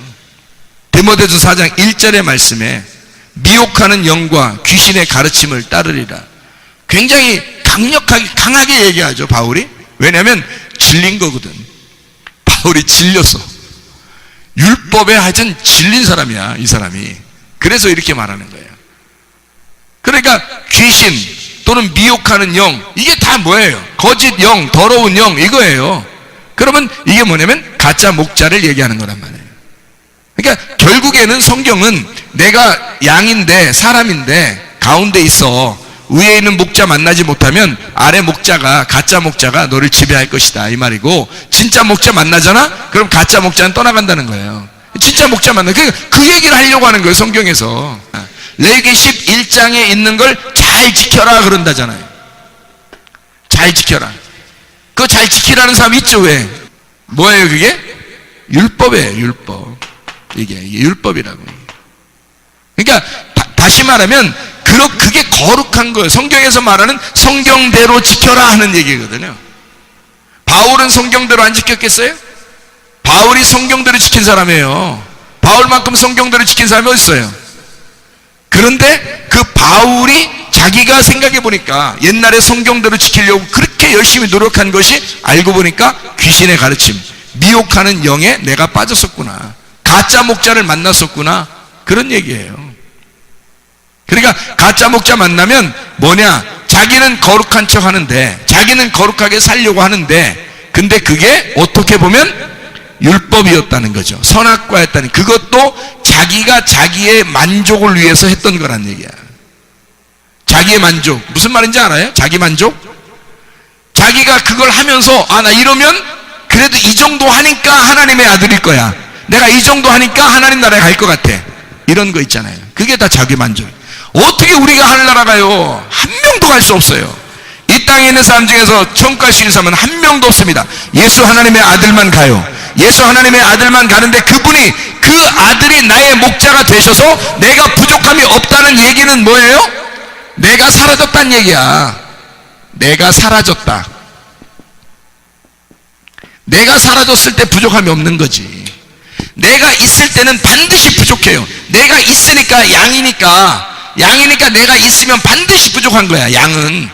Speaker 1: 디모데서 4장 1절의 말씀에 미혹하는 영과 귀신의 가르침을 따르리라. 굉장히 강하게 얘기하죠, 바울이. 왜냐하면 질린 거거든. 바울이 질렸어. 율법에 하여튼 질린 사람이야, 이 사람이. 그래서 이렇게 말하는 거예요. 그러니까 귀신 또는 미혹하는 영, 이게 다 뭐예요? 거짓 영, 더러운 영, 이거예요. 그러면 이게 뭐냐면 가짜 목자를 얘기하는 거란 말이에요. 그러니까 결국에는 성경은 내가 양인데, 사람인데 가운데 있어. 위에 있는 목자 만나지 못하면 아래 목자가, 가짜 목자가 너를 지배할 것이다, 이 말이고, 진짜 목자 만나잖아? 그럼 가짜 목자는 떠나간다는 거예요. 진짜 목자 만나. 그 얘기를 하려고 하는 거예요, 성경에서. 레위기 11장에 있는 걸 잘 지켜라 그런다잖아요. 잘 지켜라. 그거 잘 지키라는 사람 있죠, 왜? 뭐예요, 그게? 율법이에요, 율법. 이게 율법이라고. 그러니까 다시 말하면 그게 거룩한 거예요. 성경에서 말하는 성경대로 지켜라 하는 얘기거든요. 바울은 성경대로 안 지켰겠어요? 바울이 성경대로 지킨 사람이에요. 바울만큼 성경대로 지킨 사람이 어디 있어요? 그런데 그 바울이 자기가 생각해 보니까 옛날에 성경대로 지키려고 그렇게 열심히 노력한 것이 알고 보니까 귀신의 가르침, 미혹하는 영에 내가 빠졌었구나, 가짜 목자를 만났었구나, 그런 얘기예요. 그러니까 가짜 목자 만나면 뭐냐, 자기는 거룩한 척 하는데, 자기는 거룩하게 살려고 하는데, 근데 그게 어떻게 보면 율법이었다는 거죠. 선악과였다는, 그것도 자기가 자기의 만족을 위해서 했던 거란 얘기야. 자기의 만족, 무슨 말인지 알아요? 자기 만족? 자기가 그걸 하면서, 아, 나 이러면 그래도 이 정도 하니까 하나님의 아들일 거야, 내가 이 정도 하니까 하나님 나라에 갈 것 같아, 이런 거 있잖아요. 그게 다 자기 만족. 어떻게 우리가 하늘나라 가요? 한 명도 갈 수 없어요. 이 땅에 있는 사람 중에서 천국 갈 수 있는 사람은 한 명도 없습니다. 예수 하나님의 아들만 가요. 예수 하나님의 아들만 가는데, 그분이, 그 아들이 나의 목자가 되셔서 내가 부족함이 없다는 얘기는 뭐예요? 내가 사라졌다는 얘기야. 내가 사라졌다. 내가 사라졌을 때 부족함이 없는 거지. 내가 있을 때는 반드시 부족해요. 내가 있으니까, 양이니까 내가 있으면 반드시 부족한 거야, 양은.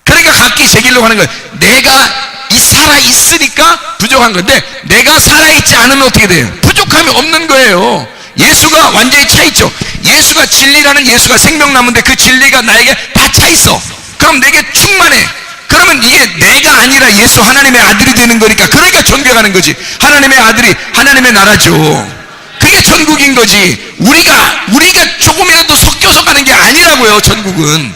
Speaker 1: 그러니까 각기 새기려고 하는 거야. 내가 살아있으니까 부족한 건데, 내가 살아있지 않으면 어떻게 돼요? 부족함이 없는 거예요. 예수가 완전히 차있죠. 예수가 진리라는, 예수가 생명나무인데 그 진리가 나에게 다 차있어. 그럼 내게 충만해. 그러면 이게 내가 아니라 예수 하나님의 아들이 되는 거니까, 그러니까 존경하는 거지. 하나님의 아들이 하나님의 나라죠. 그게 천국인 거지. 우리가 조금이라도 섞여서 가는 게 아니라고요. 천국은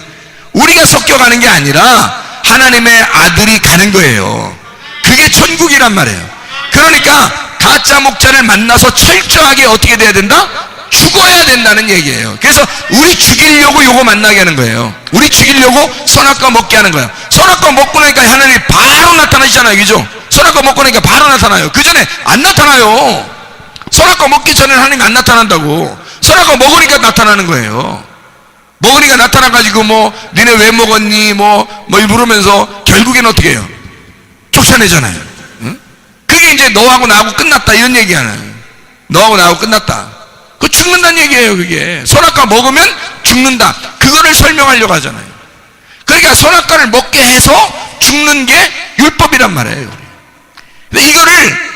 Speaker 1: 우리가 섞여가는 게 아니라 하나님의 아들이 가는 거예요. 그게 천국이란 말이에요. 그러니까 가짜 목자를 만나서 철저하게 어떻게 돼야 된다? 죽어야 된다는 얘기예요. 그래서 우리 죽이려고 요거 만나게 하는 거예요. 우리 죽이려고 선악과 먹게 하는 거예요. 선악과 먹고 나니까 하나님이 바로 나타나시잖아요, 그죠? 선악과 먹고 나니까 바로 나타나요. 그 전에 안 나타나요. 선악과 먹기 전에는 하나님이 안 나타난다고. 선악과 먹으니까 나타나는 거예요. 먹으니까 나타나가지고 니네 왜 먹었니? 이러면서 결국엔 어떻게 해요? 쫓아내잖아요. 응? 그게 이제 너하고 나하고 끝났다, 이런 얘기하는. 너하고 나하고 끝났다. 그거 죽는다는 얘기예요, 그게. 선악과 먹으면 죽는다. 그거를 설명하려고 하잖아요. 그러니까 선악과를 먹게 해서 죽는 게 율법이란 말이에요. 근데 이거를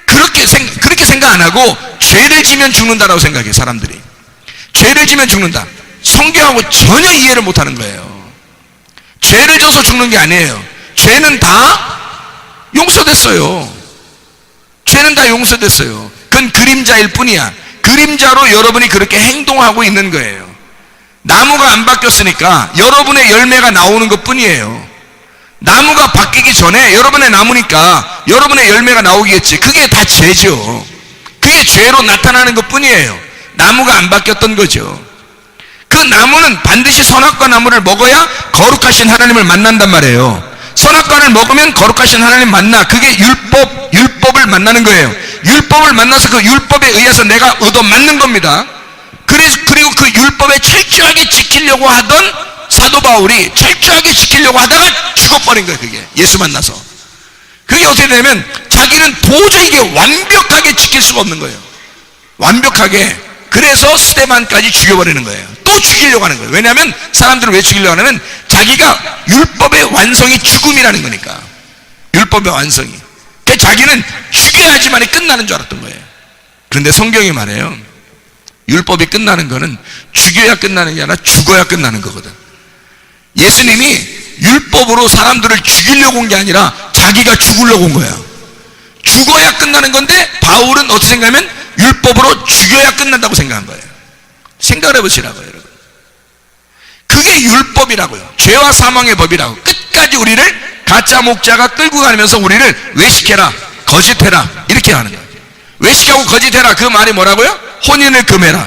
Speaker 1: 그렇게 생각 안 하고 죄를 지면 죽는다라고 생각해요, 사람들이. 죄를 지면 죽는다. 성경하고 전혀 이해를 못 하는 거예요. 죄를 져서 죽는 게 아니에요. 죄는 다 용서됐어요. 죄는 다 용서됐어요. 그건 그림자일 뿐이야. 그림자로 여러분이 그렇게 행동하고 있는 거예요. 나무가 안 바뀌었으니까 여러분의 열매가 나오는 것 뿐이에요. 나무가 바뀌기 전에 여러분의 나무니까 여러분의 열매가 나오겠지. 그게 다 죄죠. 그게 죄로 나타나는 것 뿐이에요. 나무가 안 바뀌었던 거죠. 그 나무는 반드시 선악과 나무를 먹어야 거룩하신 하나님을 만난단 말이에요. 선악과를 먹으면 거룩하신 하나님 만나. 그게 율법을 만나는 거예요. 율법을 만나서 그 율법에 의해서 내가 얻어맞는 겁니다. 그리고 그 율법에 철저하게 지키려고 하던 사도 바울이 철저하게 지키려고 하다가 죽어버린 거예요. 그게 예수 만나서. 그게 어떻게 되냐면 자기는 도저히 이게 완벽하게 지킬 수가 없는 거예요. 완벽하게. 그래서 스데반까지 죽여버리는 거예요. 또 죽이려고 하는 거예요. 왜냐하면 사람들을 왜 죽이려고 하냐면 자기가 율법의 완성이 죽음이라는 거니까. 율법의 완성이. 그러니까 자기는 죽여야지만이 끝나는 줄 알았던 거예요. 그런데 성경이 말해요. 율법이 끝나는 거는 죽여야 끝나는 게 아니라 죽어야 끝나는 거거든. 예수님이 율법으로 사람들을 죽이려고 온 게 아니라 자기가 죽으려고 온 거야. 죽어야 끝나는 건데 바울은 어떻게 생각하면 율법으로 죽여야 끝난다고 생각한 거예요. 생각을 해보시라고요, 여러분. 그게 율법이라고요. 죄와 사망의 법이라고. 끝까지 우리를 가짜 목자가 끌고 가면서 우리를 외식해라, 거짓해라 이렇게 하는 거예요. 외식하고 거짓해라, 그 말이 뭐라고요? 혼인을 금해라,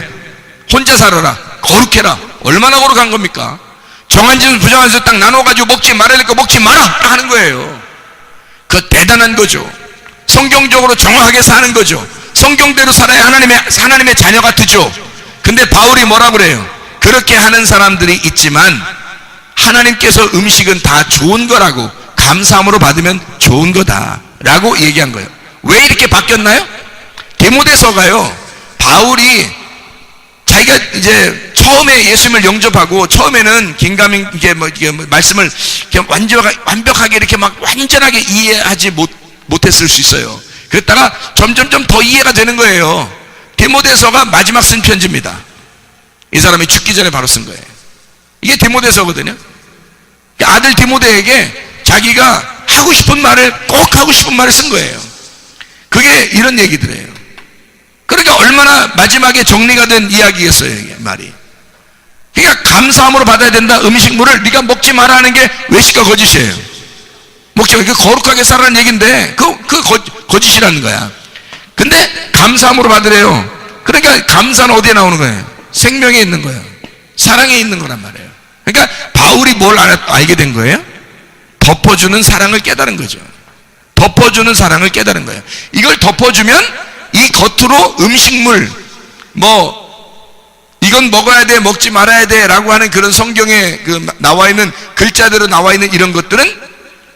Speaker 1: 혼자 살아라, 거룩해라. 얼마나 거룩한 겁니까? 정한 짓을 부정한 짓을 딱 나눠가지고 먹지 말아야 될 거 먹지 마라 하는 거예요. 그거 대단한 거죠. 성경적으로 정확하게 사는 거죠. 성경대로 살아야 하나님의 자녀가 되죠. 근데 바울이 뭐라 그래요? 그렇게 하는 사람들이 있지만 하나님께서 음식은 다 좋은 거라고, 감사함으로 받으면 좋은 거다 라고 얘기한 거예요. 왜 이렇게 바뀌었나요? 디모데서가요, 바울이 자기가 이제 처음에 예수님을 영접하고 처음에는 긴가민 말씀을 완벽하게 이렇게 막 완전하게 이해하지 못했을 수 있어요. 그랬다가 점점점 더 이해가 되는 거예요. 디모데서가 마지막 쓴 편지입니다. 이 사람이 죽기 전에 바로 쓴 거예요. 이게 디모데서거든요. 아들 디모데에게 자기가 하고 싶은 말을, 꼭 하고 싶은 말을 쓴 거예요. 그게 이런 얘기들이에요. 그러니까 얼마나 마지막에 정리가 된 이야기겠어요, 이게 말이. 그러니까 감사함으로 받아야 된다. 음식물을 네가 먹지 마라 하는 게 외식과 거짓이에요. 먹지 마. 거룩하게 살라는 얘기인데 그 거짓이라는 거야. 근데 감사함으로 받으래요. 그러니까 감사는 어디에 나오는 거예요? 생명에 있는 거예요. 사랑에 있는 거란 말이에요. 그러니까 바울이 뭘 알게 된 거예요? 덮어주는 사랑을 깨달은 거죠. 덮어주는 사랑을 깨달은 거예요. 이걸 덮어주면 이 겉으로 음식물, 이건 먹어야 돼, 먹지 말아야 돼 라고 하는 그런 성경에 나와 있는 글자대로 나와 있는 이런 것들은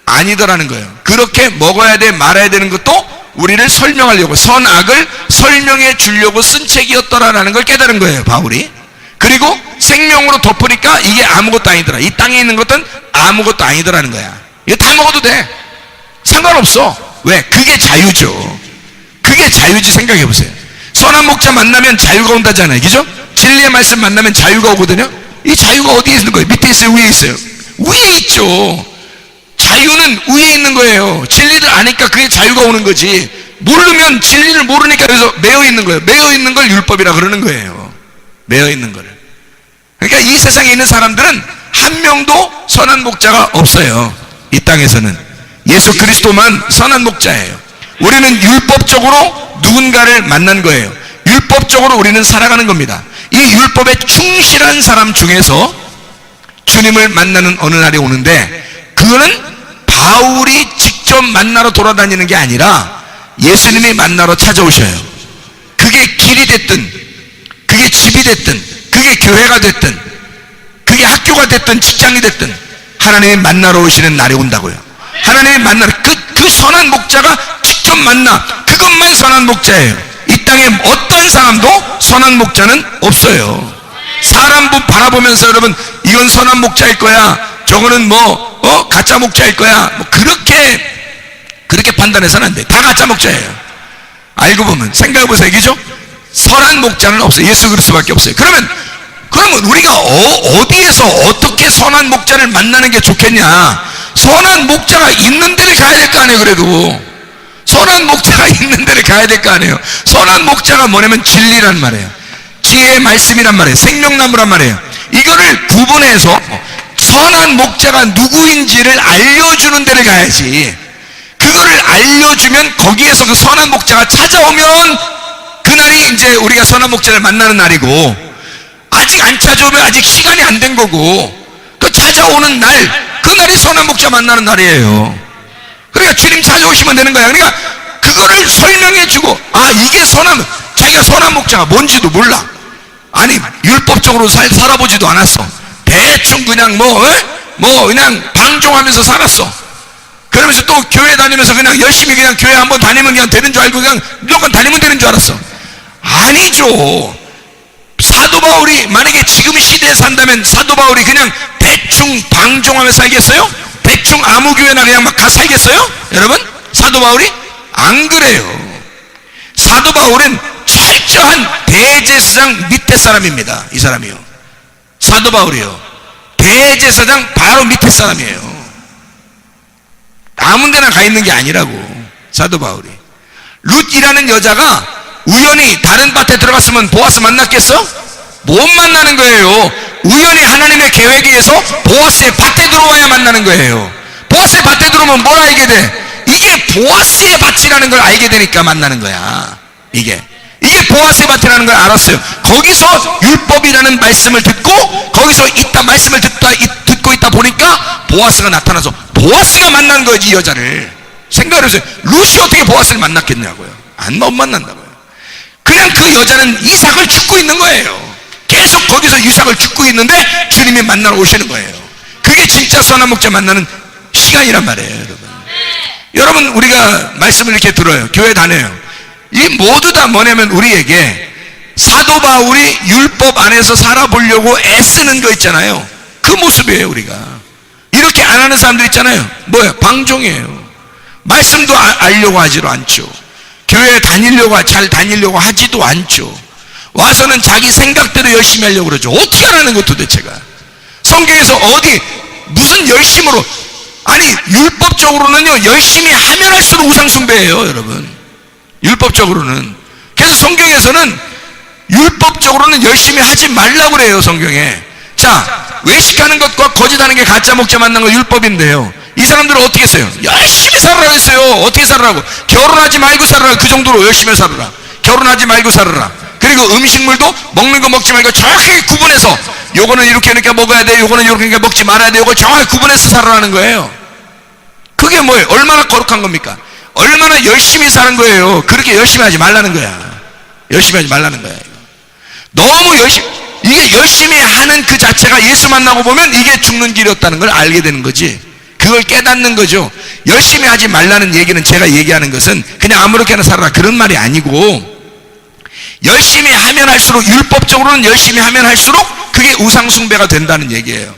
Speaker 1: 아니더라는 거예요. 그렇게 먹어야 돼, 말아야 되는 것도 우리를 설명하려고, 선악을 설명해 주려고 쓴 책이었더라라는 걸 깨달은 거예요, 바울이. 그리고 생명으로 덮으니까 이게 아무것도 아니더라. 이 땅에 있는 것은 아무것도 아니더라는 거야. 이거 다 먹어도 돼. 상관없어. 왜? 그게 자유죠. 그게 자유지. 생각해 보세요. 선한 목자 만나면 자유가 온다잖아요. 그죠? 진리의 말씀 만나면 자유가 오거든요. 이 자유가 어디에 있는 거예요? 밑에 있어요? 위에 있어요? 위에 있죠. 자유는 위에 있는 거예요. 진리를 아니까 그게 자유가 오는 거지. 모르면, 진리를 모르니까 그래서 매여 있는 거예요. 매여 있는 걸 율법이라 그러는 거예요. 매여 있는 거를. 그러니까 이 세상에 있는 사람들은 한 명도 선한 목자가 없어요. 이 땅에서는 예수 그리스도만 선한 목자예요. 우리는 율법적으로 누군가를 만난 거예요. 율법적으로 우리는 살아가는 겁니다. 이 율법에 충실한 사람 중에서 주님을 만나는 어느 날이 오는데, 그거는 바울이 직접 만나러 돌아다니는 게 아니라 예수님이 만나러 찾아오셔요. 그게 길이 됐든, 그게 집이 됐든, 그게 교회가 됐든, 그게 학교가 됐든, 직장이 됐든 하나님이 만나러 오시는 날이 온다고요. 하나님이 만나러, 그 선한 목자가 직접 만나. 그것만 선한 목자예요. 이 땅에 어떤 사람도 선한 목자는 없어요. 사람 바라보면서 여러분, 이건 선한 목자일 거야, 저거는 가짜 목자일 거야, 그렇게 판단해서는 안 돼. 다 가짜 목자예요. 알고 보면, 생각해 보세요. 그죠? 선한 목자는 없어요. 예수 그리스도밖에 없어요. 그러면 그러면 우리가 어디에서 어떻게 선한 목자를 만나는 게 좋겠냐? 선한 목자가 있는 데를 가야 될 거 아니에요. 그래도 선한 목자가 있는 데를 가야 될 거 아니에요. 선한 목자가 뭐냐면 진리란 말이에요. 지혜의 말씀이란 말이에요. 생명나무란 말이에요. 이거를 구분해서 선한 목자가 누구인지를 알려주는 데를 가야지. 그거를 알려주면 거기에서 그 선한 목자가 찾아오면 그날이 이제 우리가 선한 목자를 만나는 날이고, 아직 안 찾아오면 아직 시간이 안 된 거고, 그 찾아오는 날, 그날이 선한 목자 만나는 날이에요. 그러니까 주님 찾아오시면 되는 거야. 그러니까 그거를 설명해 주고, 아, 이게 자기가 선한 목자가 뭔지도 몰라. 아니, 율법적으로 살아보지도 않았어. 대충 그냥 그냥 방종하면서 살았어. 그러면서 또 교회 다니면서 그냥 열심히 그냥 교회 한번 다니면 그냥 되는 줄 알고 그냥 무조건 다니면 되는 줄 알았어. 아니죠. 사도 바울이 만약에 지금 시대에 산다면 사도 바울이 그냥 대충 방종하며 살겠어요? 대충 아무 교회나 그냥 막 가 살겠어요? 여러분? 사도 바울이? 안 그래요. 사도 바울은 철저한 대제사장 밑에 사람입니다. 이 사람이요. 사도 바울이요. 대제사장 바로 밑에 사람이에요. 아무 데나 가 있는 게 아니라고. 사도 바울이. 룻이라는 여자가 우연히 다른 밭에 들어갔으면 보아스 만났겠어? 못 만나는 거예요. 우연히 하나님의 계획에 의해서 보아스의 밭에 들어와야 만나는 거예요. 보아스의 밭에 들어오면 뭘 알게 돼? 이게 보아스의 밭이라는 걸 알게 되니까 만나는 거야. 이게 보아스의 밭이라는 걸 알았어요. 거기서 율법이라는 말씀을 듣고, 거기서 말씀을 듣고 있다 보니까 보아스가 나타나서 보아스가 만난 거지, 이 여자를. 생각을 해보세요. 룻이 어떻게 보아스를 만났겠냐고요. 못 만난다고요. 그냥 그 여자는 이삭을 죽고 있는 거예요. 계속 거기서 이삭을 죽고 있는데 주님이 만나러 오시는 거예요. 그게 진짜 선한 목자 만나는 시간이란 말이에요. 여러분, 우리가 말씀을 이렇게 들어요. 교회 다녀요. 이 모두 다 뭐냐면 우리에게 사도 바울이 율법 안에서 살아보려고 애쓰는 거 있잖아요. 그 모습이에요. 우리가 이렇게 안 하는 사람들 있잖아요. 뭐예요? 방종이에요. 말씀도 알려고 하지도 않죠. 교회 잘 다니려고 하지도 않죠. 와서는 자기 생각대로 열심히 하려고 그러죠. 어떻게 하라는 거 도대체가. 성경에서 무슨 열심으로, 아니, 율법적으로는요, 열심히 하면 할수록 우상숭배예요, 여러분. 율법적으로는. 그래서 성경에서는 율법적으로는 열심히 하지 말라고 그래요, 성경에. 자, 외식하는 것과 거짓하는 게 가짜 목자 만난 거 율법인데요. 이 사람들은 어떻게 했어요? 열심히 살아라 했어요. 어떻게 살아라고? 결혼하지 말고 살아라. 그 정도로 열심히 살아라. 결혼하지 말고 살아라. 그리고 음식물도 먹는 거 먹지 말고 정확하게 구분해서, 요거는 이렇게 먹어야 돼, 요거는 이렇게 먹지 말아야 돼, 요거 정확하게 구분해서 살아라는 거예요. 그게 뭐예요? 얼마나 거룩한 겁니까? 얼마나 열심히 사는 거예요. 그렇게 열심히 하지 말라는 거야. 열심히 하지 말라는 거야. 너무 이게 열심히 하는 그 자체가 예수 만나고 보면 이게 죽는 길이었다는 걸 알게 되는 거지. 그걸 깨닫는 거죠. 열심히 하지 말라는 얘기는, 제가 얘기하는 것은 그냥 아무렇게나 살아라 그런 말이 아니고, 열심히 하면 할수록, 율법적으로는 열심히 하면 할수록 그게 우상숭배가 된다는 얘기예요.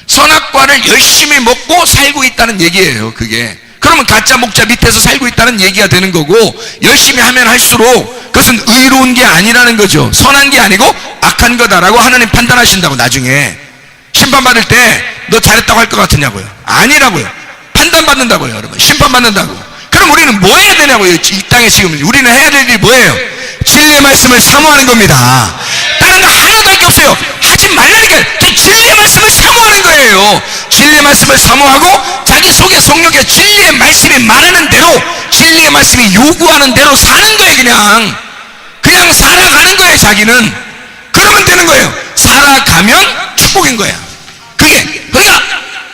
Speaker 1: 선악과를 열심히 먹고 살고 있다는 얘기예요. 그게. 그러면 가짜 목자 밑에서 살고 있다는 얘기가 되는 거고, 열심히 하면 할수록 그것은 의로운 게 아니라는 거죠. 선한 게 아니고 악한 거다라고 하나님 판단하신다고. 나중에 심판받을 때 너 잘했다고 할 것 같으냐고요. 아니라고요. 판단받는다고요. 여러분, 심판받는다고. 그럼 우리는 뭐 해야 되냐고요. 이 땅에 지금 우리는 해야 될 일이 뭐예요? 진리의 말씀을 사모하는 겁니다. 다른 거 하나도 할 게 없어요. 하지 말라니까. 진리의 말씀을 사모하는 거예요. 진리의 말씀을 사모하고 자기 속에 성령의 진리의 말씀이 말하는 대로, 진리의 말씀이 요구하는 대로 사는 거예요. 그냥 살아가는 거예요. 자기는. 그러면 되는 거예요. 살아가면 축복인 거야. 그러니까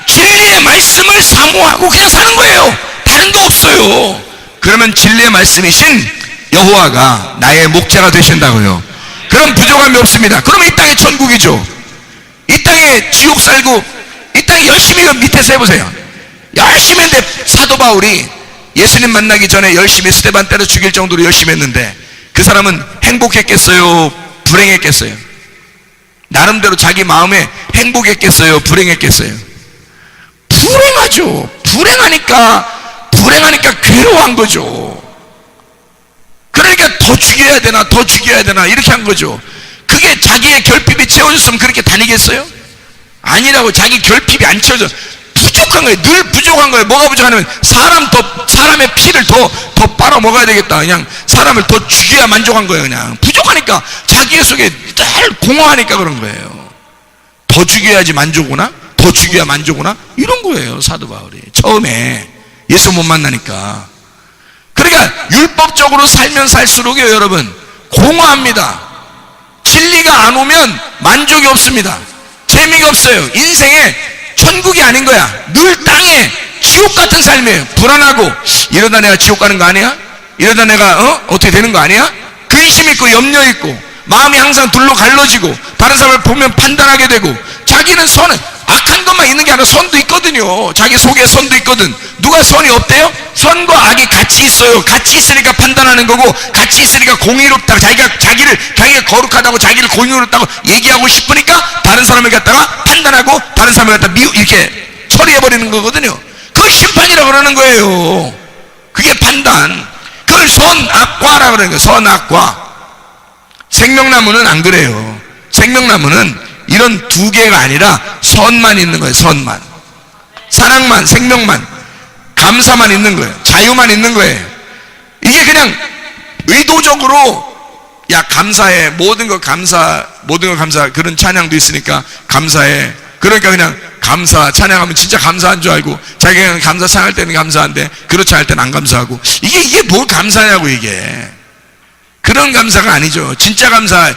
Speaker 1: 진리의 말씀을 사모하고 그냥 사는 거예요. 다른 거 없어요. 그러면 진리의 말씀이신 여호와가 나의 목자가 되신다고요. 그럼 부족함이 없습니다. 그럼 이 땅에 천국이죠. 이 땅에 지옥 살고, 이 땅에 열심히 밑에서 해보세요. 열심히 했는데, 사도 바울이 예수님 만나기 전에 열심히 스데반 때려 죽일 정도로 열심히 했는데 그 사람은 행복했겠어요? 불행했겠어요? 나름대로 자기 마음에 행복했겠어요? 불행했겠어요? 불행하죠. 불행하니까 괴로워한 거죠. 그러니까 더 죽여야 되나 이렇게 한 거죠. 그게 그렇게 자기의 결핍이 채워졌으면 그렇게 다니겠어요? 아니라고. 자기 결핍이 안 채워져. 부족한 거예요. 늘 부족한 거예요. 뭐가 부족하냐면 사람의 피를 더 빨아 먹어야 되겠다. 그냥 사람을 더 죽여야 만족한 거예요. 그냥 부족하니까 자기 속에 늘 공허하니까 그런 거예요. 더 죽여야지 만족오나? 더 죽여야 만족오나? 이런 거예요. 사도 바울이 처음에 예수 못 만나니까. 그러니까 율법적으로 살면 살수록요, 여러분, 공허합니다. 진리가 안 오면 만족이 없습니다. 재미가 없어요. 인생에 천국이 아닌 거야. 늘 땅에 지옥 같은 삶이에요. 불안하고, 이러다 내가 지옥 가는 거 아니야? 이러다 내가 어떻게 되는 거 아니야? 근심 있고 염려 있고 마음이 항상 둘로 갈라지고 다른 사람을 보면 판단하게 되고, 자기는 선은 악한 것만 있는 게 아니라 선도 있거든요. 자기 속에 선도 있거든. 누가 선이 없대요? 선과 악이 같이 있어요. 같이 있으니까 판단하는 거고, 같이 있으니까 공의롭다. 자기가 거룩하다고, 자기를 공의롭다고 얘기하고 싶으니까 다른 사람을 갖다가 판단하고 다른 사람을 갖다가 이렇게 처리해버리는 거거든요. 그걸 심판이라고 그러는 거예요. 그게 판단. 그걸 선악과라고 그러는 거예요. 선악과. 생명나무는 안 그래요. 생명나무는 이런 두 개가 아니라 선만 있는 거예요. 선만. 사랑만, 생명만, 감사만 있는 거예요. 자유만 있는 거예요. 이게 그냥 의도적으로 야 감사해, 모든 거 감사, 그런 찬양도 있으니까 감사해. 그러니까 그냥 감사 찬양하면 진짜 감사한 줄 알고, 자기가 감사 찬양할 때는 감사한데 그렇지 않을 때는 안 감사하고, 이게 뭘 감사냐고. 이게 그런 감사가 아니죠. 진짜 감사,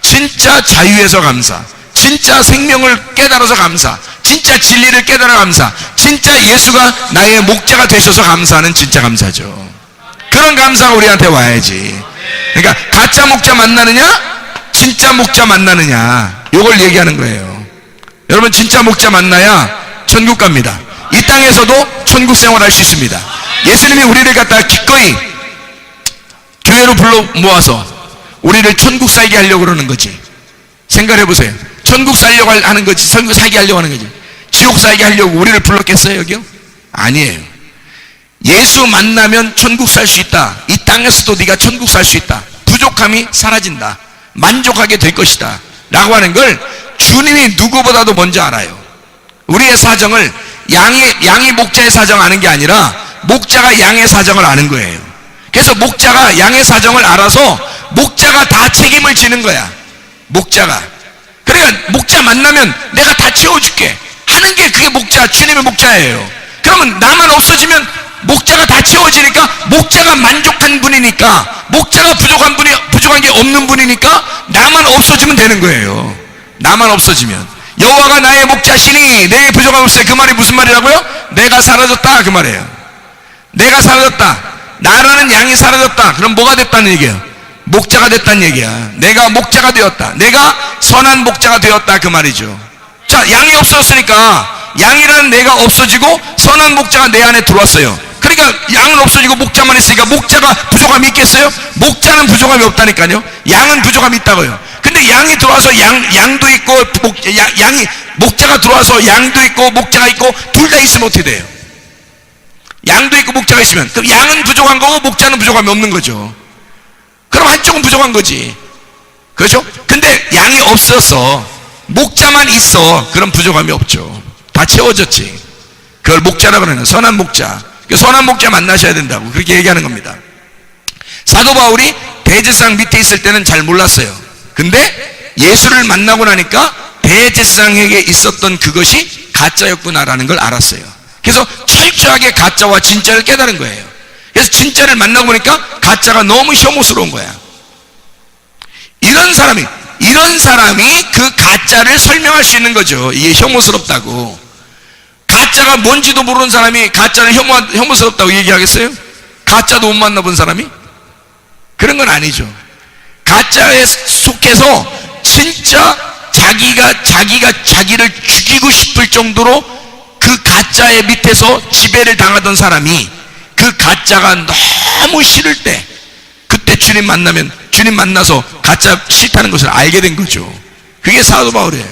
Speaker 1: 진짜 자유에서 감사, 진짜 생명을 깨달아서 감사, 진짜 진리를 깨달아 감사, 진짜 예수가 나의 목자가 되셔서 감사하는 진짜 감사죠. 그런 감사가 우리한테 와야지. 그러니까 가짜 목자 만나느냐, 진짜 목자 만나느냐, 이걸 얘기하는 거예요. 여러분, 진짜 목자 만나야 천국 갑니다. 이 땅에서도 천국 생활할 수 있습니다. 예수님이 우리를 갖다가 기꺼이 교회로 불러 모아서 우리를 천국 살게 하려고 그러는 거지. 생각해 보세요. 천국 살려고 하는 거지, 천국 살게 하려고 하는 거지. 지옥 살게 하려고 우리를 불렀겠어요, 여기요? 아니에요. 예수 만나면 천국 살 수 있다. 이 땅에서도 네가 천국 살 수 있다. 부족함이 사라진다. 만족하게 될 것이다. 라고 하는 걸 주님이 누구보다도 먼저 알아요. 우리의 사정을 양이 목자의 사정 아는 게 아니라 목자가 양의 사정을 아는 거예요. 그래서 목자가 양의 사정을 알아서 목자가 다 책임을 지는 거야. 목자가. 그러니까 목자 만나면 내가 다 채워줄게 하는 게 그게 목자, 주님의 목자예요. 그러면 나만 없어지면 목자가 다 채워지니까, 목자가 만족한 분이니까, 목자가 부족한 게 없는 분이니까 나만 없어지면 되는 거예요. 나만 없어지면. 여호와가 나의 목자시니 내게 부족함 없어요. 그 말이 무슨 말이라고요? 내가 사라졌다, 그 말이에요. 내가 사라졌다. 나라는 양이 사라졌다. 그럼 뭐가 됐다는 얘기예요? 목자가 됐다는 얘기야. 내가 목자가 되었다. 내가 선한 목자가 되었다, 그 말이죠. 자, 양이 없어졌으니까 양이라는 내가 없어지고 선한 목자가 내 안에 들어왔어요. 그러니까 양은 없어지고 목자만 있으니까 목자가 부족함이 있겠어요? 목자는 부족함이 없다니까요. 양은 부족함이 있다고요. 근데 양이 들어와서 양도 있고 목자가 들어와서 양도 있고 목자가 있고 둘 다 있으면 어떻게 돼요? 양도 있고 목자가 있으면 그럼 양은 부족한 거고 목자는 부족함이 없는 거죠. 그럼 한쪽은 부족한 거지. 그렇죠? 근데 양이 없어서 목자만 있어. 그럼 부족함이 없죠. 다 채워졌지. 그걸 목자라고 하는 거예요. 선한 목자. 선한 목자 만나셔야 된다고 그렇게 얘기하는 겁니다. 사도 바울이 대제사장 밑에 있을 때는 잘 몰랐어요. 근데 예수를 만나고 나니까 대제사장에게 있었던 그것이 가짜였구나라는 걸 알았어요. 그래서 철저하게 가짜와 진짜를 깨달은 거예요. 그래서 진짜를 만나고 보니까 가짜가 너무 혐오스러운 거야. 이런 사람이 그 가짜를 설명할 수 있는 거죠. 이게 혐오스럽다고. 가짜가 뭔지도 모르는 사람이 가짜를 혐오스럽다고 얘기하겠어요? 가짜도 못 만나본 사람이? 그런 건 아니죠. 가짜에 속해서 진짜 자기가 자기를 죽이고 싶을 정도로 그 가짜의 밑에서 지배를 당하던 사람이 그 가짜가 너무 싫을 때, 그때 주님 만나서 가짜 싫다는 것을 알게 된 거죠. 그게 사도 바울이에요.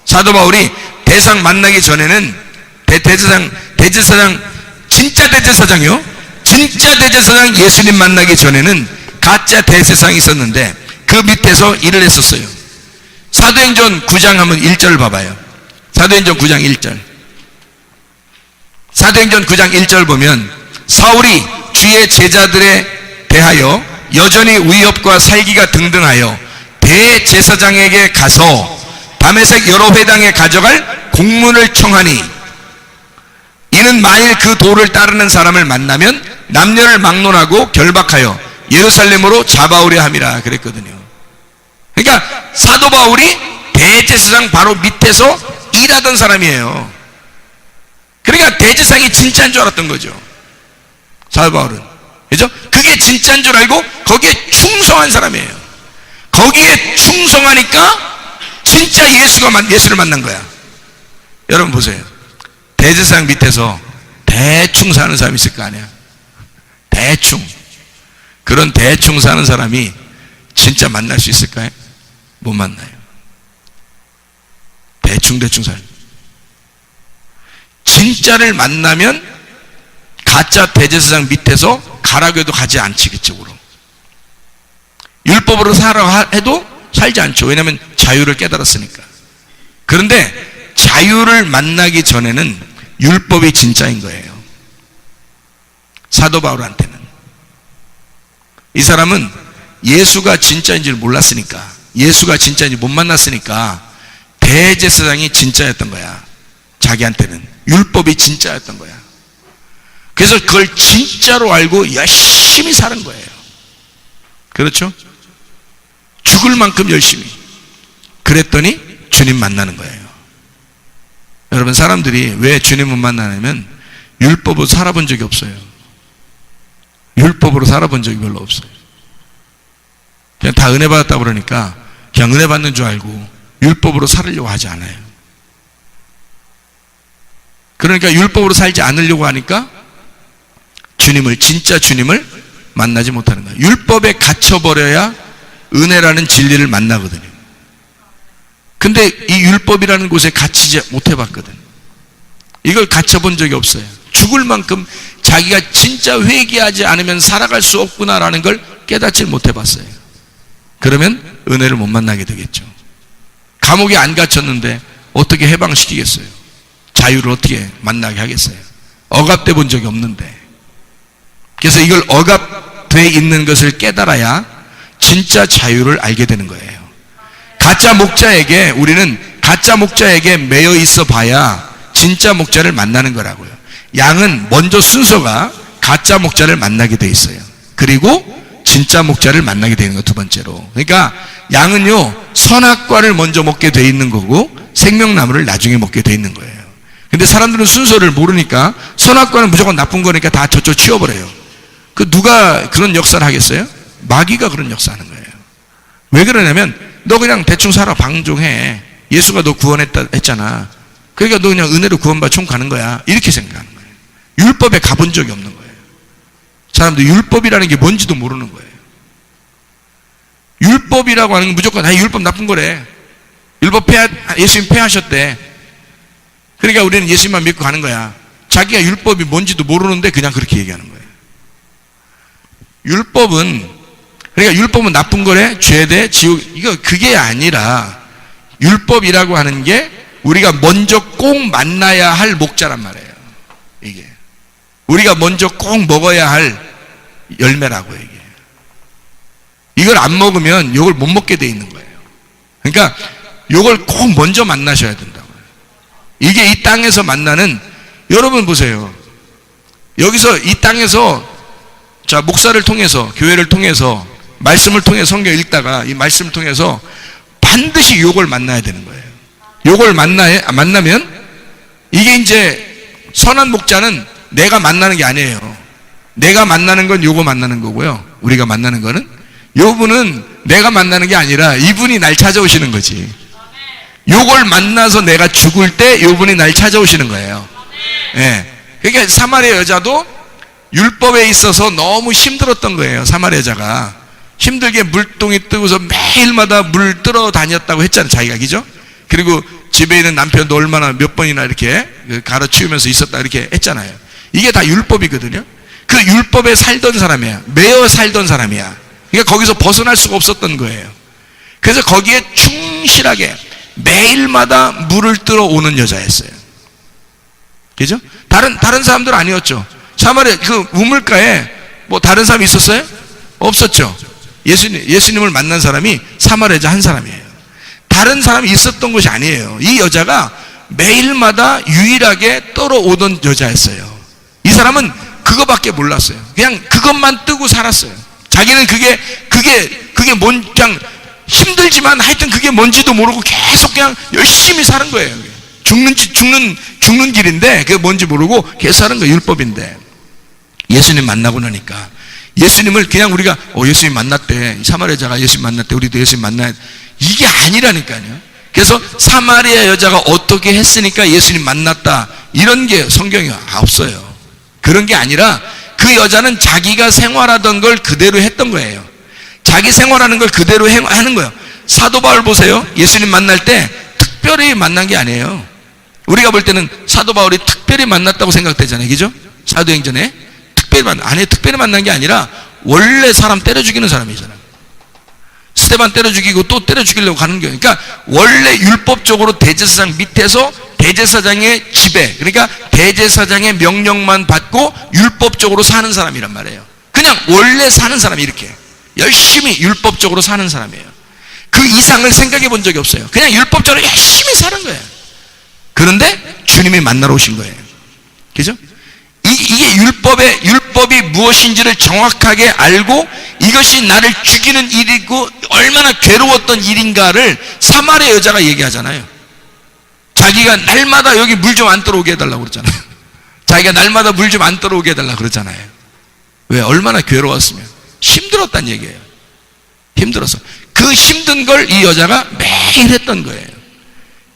Speaker 1: 사도 바울이 대상 만나기 전에는 대제사장 진짜 대제사장이요. 진짜 대제사장 예수님 만나기 전에는 가짜 대제사장이 있었는데 그 밑에서 일을 했었어요. 사도행전 9장 한번 1절 봐봐요. 사도행전 9장 1절. 사도행전 9장 1절 보면 사울이 주의 제자들에 대하여 여전히 위협과 살기가 등등하여 대제사장에게 가서 다메섹 여러 회당에 가져갈 공문을 청하니 이는 만일 그 도를 따르는 사람을 만나면 남녀를 막론하고 결박하여 예루살렘으로 잡아오려 함이라 그랬거든요. 그러니까 사도 바울이 대제사장 바로 밑에서 일하던 사람이에요. 그러니까 대제사장이 진짜인 줄 알았던 거죠. 사도 바울은. 그죠? 그게 진짜인 줄 알고 거기에 충성한 사람이에요. 거기에 충성하니까 진짜 예수를 만난 거야. 여러분 보세요. 대제사장 밑에서 대충 사는 사람이 있을 거 아니야. 대충. 그런 대충 사는 사람이 진짜 만날 수 있을까요? 못 만나요. 대충 사는. 진짜를 만나면 가짜 대제사장 밑에서 가라고 해도 가지 않지 그쪽으로. 율법으로 살아 해도 살지 않죠. 왜냐하면 자유를 깨달았으니까. 그런데 자유를 만나기 전에는 율법이 진짜인 거예요. 사도 바울한테는. 이 사람은 예수가 진짜인지를 몰랐으니까, 예수가 진짜인지 못 만났으니까 대제사장이 진짜였던 거야. 자기한테는 율법이 진짜였던 거야. 그래서 그걸 진짜로 알고 열심히 사는 거예요. 그렇죠? 죽을 만큼 열심히. 그랬더니 주님 만나는 거예요. 여러분, 사람들이 왜 주님을 만나냐면 율법으로 살아본 적이 없어요. 율법으로 살아본 적이 별로 없어요. 그냥 다 은혜 받았다 그러니까 그냥 은혜 받는 줄 알고 율법으로 살으려고 하지 않아요. 그러니까 율법으로 살지 않으려고 하니까 진짜 주님을 만나지 못하는 거예요. 율법에 갇혀버려야 은혜라는 진리를 만나거든요. 근데 이 율법이라는 곳에 갇히지 못해봤거든. 이걸 갇혀본 적이 없어요. 죽을 만큼 자기가 진짜 회개하지 않으면 살아갈 수 없구나라는 걸 깨닫지 못해봤어요. 그러면 은혜를 못 만나게 되겠죠. 감옥에 안 갇혔는데 어떻게 해방시키겠어요? 자유를 어떻게 만나게 하겠어요? 억압돼 본 적이 없는데. 그래서 이걸 억압돼 있는 것을 깨달아야 진짜 자유를 알게 되는 거예요. 가짜 목자에게, 우리는 가짜 목자에게 매여 있어 봐야 진짜 목자를 만나는 거라고요. 양은 먼저 순서가 가짜 목자를 만나게 돼 있어요. 그리고 진짜 목자를 만나게 되는 거, 두 번째로. 그러니까 양은요, 선악과를 먼저 먹게 돼 있는 거고 생명나무를 나중에 먹게 돼 있는 거예요. 근데 사람들은 순서를 모르니까 선악과는 무조건 나쁜 거니까 다 저쪽 치워버려요. 그 누가 그런 역사를 하겠어요? 마귀가 그런 역사하는 거예요. 왜 그러냐면 너 그냥 대충 살아, 방종해. 예수가 너 구원했다 했잖아. 그러니까 너 그냥 은혜로 구원받아 총 가는 거야. 이렇게 생각하는 거예요. 율법에 가본 적이 없는 거예요. 사람들 율법이라는 게 뭔지도 모르는 거예요. 율법이라고 하는 건 무조건 율법 나쁜 거래. 율법 예수님 폐하셨대. 그러니까 우리는 예수님만 믿고 가는 거야. 자기가 율법이 뭔지도 모르는데 그냥 그렇게 얘기하는 거예요. 그러니까 율법은 나쁜 거래, 죄대, 지옥, 그게 아니라 율법이라고 하는 게 우리가 먼저 꼭 만나야 할 목자란 말이에요. 이게 우리가 먼저 꼭 먹어야 할 열매라고. 이걸 안 먹으면 이걸 못 먹게 돼 있는 거예요. 그러니까 이걸 꼭 먼저 만나셔야 된다고요. 이게 이 땅에서 만나는, 여러분 보세요. 여기서 이 땅에서 자, 목사를 통해서, 교회를 통해서, 말씀을 통해 성경 읽다가 이 말씀을 통해서 반드시 요걸 만나야 되는 거예요. 요걸 만나면 이게 이제 선한 목자는 내가 만나는 게 아니에요. 내가 만나는 건 요거 만나는 거고요. 우리가 만나는 거는, 요분은 내가 만나는 게 아니라 이분이 날 찾아오시는 거지. 요걸 만나서 내가 죽을 때 요분이 날 찾아오시는 거예요. 예. 그러니까 사마리아 여자도 율법에 있어서 너무 힘들었던 거예요. 사마리아 여자가 힘들게 물동이 뜨고서 매일마다 물 뜨러 다녔다고 했잖아요. 자기가, 그죠? 그리고 집에 있는 남편도 얼마나 몇 번이나 이렇게 가르치우면서 있었다 이렇게 했잖아요. 이게 다 율법이거든요. 그 율법에 살던 사람이야. 매여 살던 사람이야. 그러니까 거기서 벗어날 수가 없었던 거예요. 그래서 거기에 충실하게 매일마다 물을 뜨러 오는 여자였어요. 그죠? 다른 사람들 아니었죠. 사마리아 그 우물가에 뭐 다른 사람이 있었어요? 없었죠. 예수님을 만난 사람이 사마리아 여자 한 사람이에요. 다른 사람이 있었던 것이 아니에요. 이 여자가 매일마다 유일하게 떨어오던 여자였어요. 이 사람은 그거밖에 몰랐어요. 그냥 그것만 뜨고 살았어요. 자기는 그게 그냥 힘들지만 하여튼 그게 뭔지도 모르고 계속 그냥 열심히 사는 거예요. 죽는 길인데 그게 뭔지 모르고 계속 사는 거예요. 율법인데. 예수님 만나고 나니까 예수님을 그냥 우리가 예수님 만났대, 사마리아 여자가 예수님 만났대, 우리도 예수님 만나야 돼, 이게 아니라니까요. 그래서 사마리아 여자가 어떻게 했으니까 예수님 만났다 이런 게 성경에 없어요. 그런 게 아니라 그 여자는 자기가 생활하던 걸 그대로 했던 거예요. 자기 생활하는 걸 그대로 하는 거예요. 사도 바울 보세요. 예수님 만날 때 특별히 만난 게 아니에요. 우리가 볼 때는 사도 바울이 특별히 만났다고 생각되잖아요. 그죠? 사도행전에 특별히 만난 게 아니라 원래 사람 때려 죽이는 사람이잖아요. 스데반 때려 죽이고 또 때려 죽이려고 가는 거예요. 그러니까 원래 율법적으로 대제사장 밑에서 대제사장의 지배, 그러니까 대제사장의 명령만 받고 율법적으로 사는 사람이란 말이에요. 그냥 원래 사는 사람이 이렇게 열심히 율법적으로 사는 사람이에요. 그 이상을 생각해 본 적이 없어요. 그냥 율법적으로 열심히 사는 거예요. 그런데 주님이 만나러 오신 거예요. 그죠? 이게 율법이 무엇인지를 정확하게 알고 이것이 나를 죽이는 일이고 얼마나 괴로웠던 일인가를 사마리아 여자가 얘기하잖아요. 자기가 날마다 여기 물 좀 안 들어오게 해달라고 그러잖아요. 자기가 날마다 물 좀 안 들어오게 해달라고 그러잖아요. 왜? 얼마나 괴로웠으면. 힘들었단 얘기예요. 힘들었어. 그 힘든 걸 이 여자가 매일 했던 거예요.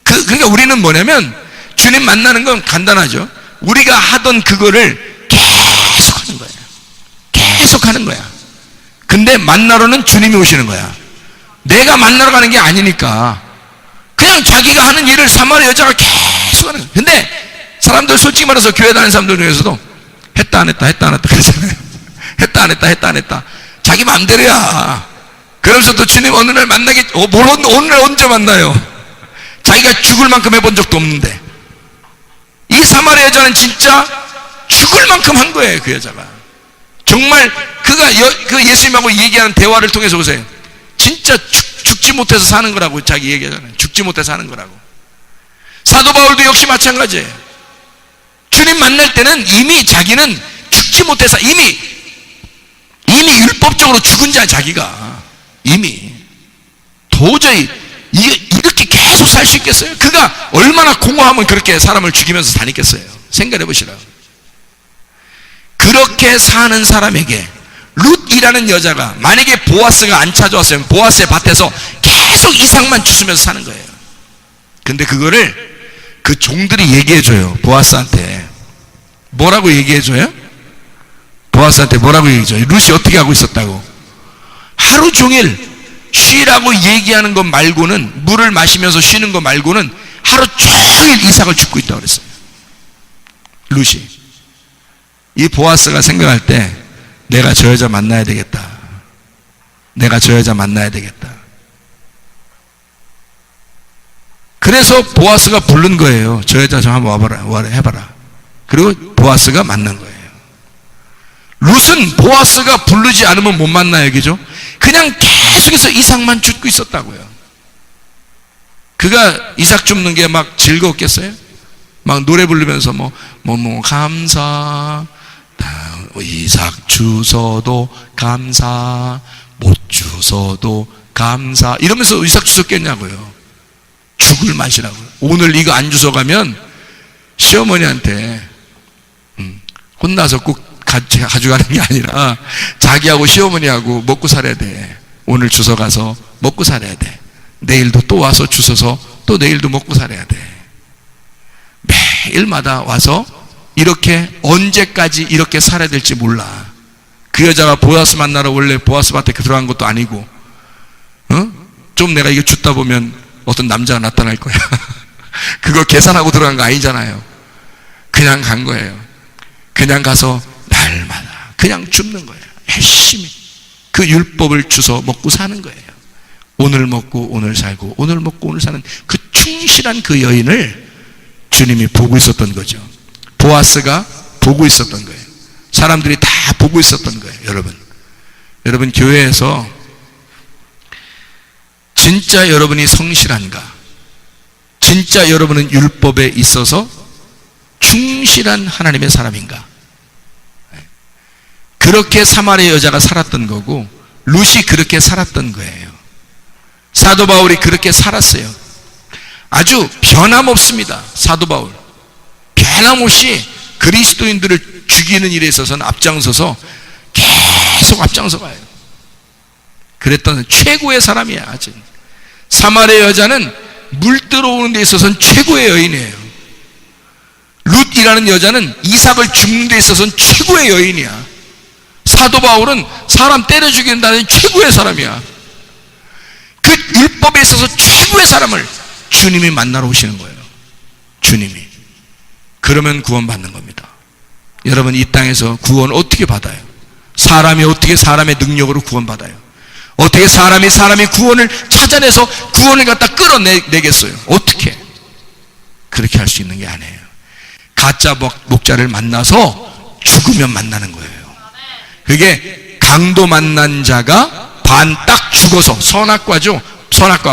Speaker 1: 그러니까 우리는 뭐냐면 주님 만나는 건 간단하죠. 우리가 하던 그거를 계속 하는 거예요. 계속 하는 거야. 근데 만나러는 주님이 오시는 거야. 내가 만나러 가는 게 아니니까 그냥 자기가 하는 일을 사마리아 여자가 계속 하는 거야. 근데 사람들 솔직히 말해서 교회 다니는 사람들 중에서도 했다 안 했다 그러잖아요. 했다 안 했다 자기 마음대로야. 그러면서 또 주님 어느 날 만나겠지. 오늘 언제 만나요? 자기가 죽을 만큼 해본 적도 없는데. 이 사마리아 여자는 진짜 죽을 만큼 한 거예요. 그 여자가 정말 그 예수님하고 얘기하는 대화를 통해서 보세요. 진짜 죽지 못해서 사는 거라고 자기 얘기하잖아요. 죽지 못해서 사는 거라고. 사도 바울도 역시 마찬가지예요. 주님 만날 때는 이미 자기는 죽지 못해서 이미 율법적으로 죽은 자야. 자기가 이미 도저히 이렇게 계속 살 수 있겠어요? 그가 얼마나 공허하면 그렇게 사람을 죽이면서 다니겠어요? 생각해 보시라고. 그렇게 사는 사람에게 룻이라는 여자가 만약에 보아스가 안 찾아왔으면 보아스의 밭에서 계속 이삭만 주스면서 사는 거예요. 근데 그거를 그 종들이 얘기해줘요. 보아스한테 뭐라고 얘기해줘요? 보아스한테 뭐라고 얘기해줘요? 룻이 어떻게 하고 있었다고? 하루 종일 쉬라고 얘기하는 것 말고는, 물을 마시면서 쉬는 것 말고는 하루 종일 이삭을 줍고 있다고 그랬어요. 룻이. 이 보아스가 생각할 때 내가 저 여자 만나야 되겠다. 내가 저 여자 만나야 되겠다. 그래서 보아스가 부른 거예요. 저 여자 좀 한번 와봐라, 해봐라. 그리고 보아스가 만난 거예요. 룻은 보아스가 부르지 않으면 못 만나요. 그죠? 그냥 계속해서 이삭만 줍고 있었다고요. 그가 이삭 줍는 게 막 즐거웠겠어요? 막 노래 부르면서 감사, 이삭 주서도 감사, 못 주서도 감사 이러면서 이삭 주웠겠냐고요. 죽을 맛이라고요. 오늘 이거 안 주워가면 시어머니한테 혼나서 꼭 가져가는 게 아니라 자기하고 시어머니하고 먹고 살아야 돼. 오늘 주워가서 먹고 살아야 돼. 내일도 또 와서 주워서 또 내일도 먹고 살아야 돼. 매일마다 와서 이렇게 언제까지 이렇게 살아야 될지 몰라. 그 여자가 보아스 만나러 원래 보아스 밭에 들어간 것도 아니고 좀 내가 이거 줍다 보면 어떤 남자가 나타날 거야. 그거 계산하고 들어간 거 아니잖아요. 그냥 간 거예요. 그냥 가서 날마다 그냥 줍는 거예요. 열심히 그 율법을 주워 먹고 사는 거예요. 오늘 먹고 오늘 살고 오늘 먹고 오늘 사는 그 충실한 그 여인을 주님이 보고 있었던 거죠. 보아스가 보고 있었던 거예요. 사람들이 다 보고 있었던 거예요. 여러분 교회에서 진짜 여러분이 성실한가, 진짜 여러분은 율법에 있어서 충실한 하나님의 사람인가, 그렇게 사마리아 여자가 살았던 거고 룻이 그렇게 살았던 거예요. 사도 바울이 그렇게 살았어요. 아주 변함없습니다. 사도 바울 변함없이 그리스도인들을 죽이는 일에 있어서는 앞장서서 계속 앞장서 가요. 그랬던 최고의 사람이야. 아직 사마리아 여자는 물 들어오는 데 있어서는 최고의 여인이에요. 룻이라는 여자는 이삭을 죽는 데 있어서는 최고의 여인이야. 사도 바울은 사람 때려 죽인다는 최고의 사람이야. 그 율법에 있어서 최고의 사람을 주님이 만나러 오시는 거예요. 주님이. 그러면 구원받는 겁니다. 여러분, 이 땅에서 구원 어떻게 받아요? 사람이 어떻게 사람의 능력으로 구원받아요? 어떻게 사람이 구원을 찾아내서 구원을 갖다 끌어내겠어요? 어떻게? 그렇게 할 수 있는 게 아니에요. 가짜 목자를 만나서 죽으면 만나는 거예요. 그게 강도 만난 자가 반 딱 죽어서, 선악과죠.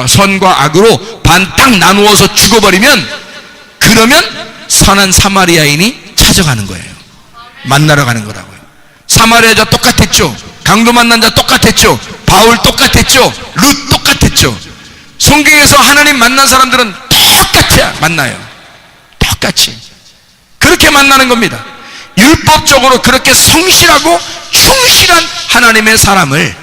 Speaker 1: 선과 악으로 반 딱 나누어서 죽어버리면, 그러면 선한 사마리아인이 찾아가는 거예요. 만나러 가는 거라고요. 사마리아 여자 똑같았죠. 강도 만난 자 똑같았죠. 바울 똑같았죠. 룻 똑같았죠. 성경에서 하나님 만난 사람들은 똑같이 만나요. 똑같이. 그렇게 만나는 겁니다. 율법적으로 그렇게 성실하고 충실한 하나님의 사람을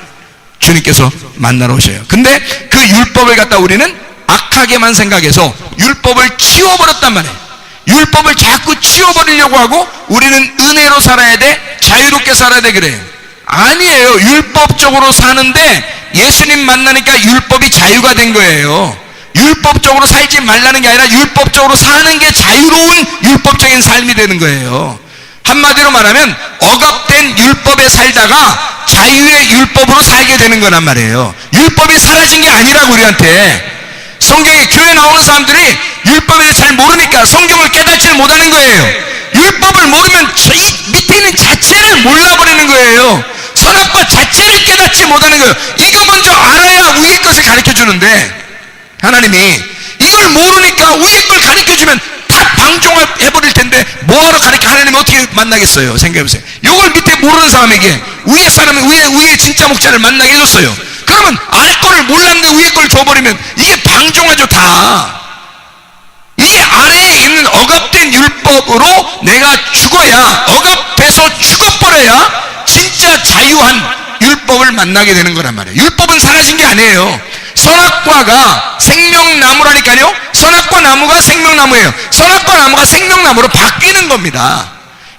Speaker 1: 주님께서 만나러 오셔요. 근데 그 율법을 갖다 우리는 악하게만 생각해서 율법을 치워버렸단 말이에요. 율법을 자꾸 치워버리려고 하고 우리는 은혜로 살아야 돼, 자유롭게 살아야 돼 그래요. 아니에요. 율법적으로 사는데 예수님 만나니까 율법이 자유가 된 거예요. 율법적으로 살지 말라는 게 아니라 율법적으로 사는 게 자유로운 율법적인 삶이 되는 거예요. 한마디로 말하면 억압된 율법에 살다가 자유의 율법으로 살게 되는 거란 말이에요. 율법이 사라진 게 아니라고. 우리한테 성경에, 교회 나오는 사람들이 율법에 대해 잘 모르니까 성경을 깨닫지 못하는 거예요. 율법을 모르면 이 밑에 있는 자체를 몰라버리는 거예요. 선악과 자체를 깨닫지 못하는 거예요. 이거 먼저 알아야 위의 것을 가르쳐 주는데, 하나님이 이걸 모르니까 위의 걸 가르쳐 주면 다 방종해버릴 텐데 뭐하러 가르쳐? 하나님이 어떻게 만나겠어요? 생각해보세요. 이걸 밑에 모르는 사람에게 위의 사람이 위의 진짜 목자를 만나게 해줬어요. 그러면 알 거를 몰랐는데 위의 걸 줘버리면 이게 방종하죠. 다 이게 아래에 있는 억압된 율법으로 내가 죽어야, 억압돼서 죽어버려야 진짜 자유한 율법을 만나게 되는 거란 말이에요. 율법은 사라진 게 아니에요. 선악과가 생명나무라니까요. 선악과 나무가 생명나무예요. 선악과 나무가 생명나무로 바뀌는 겁니다.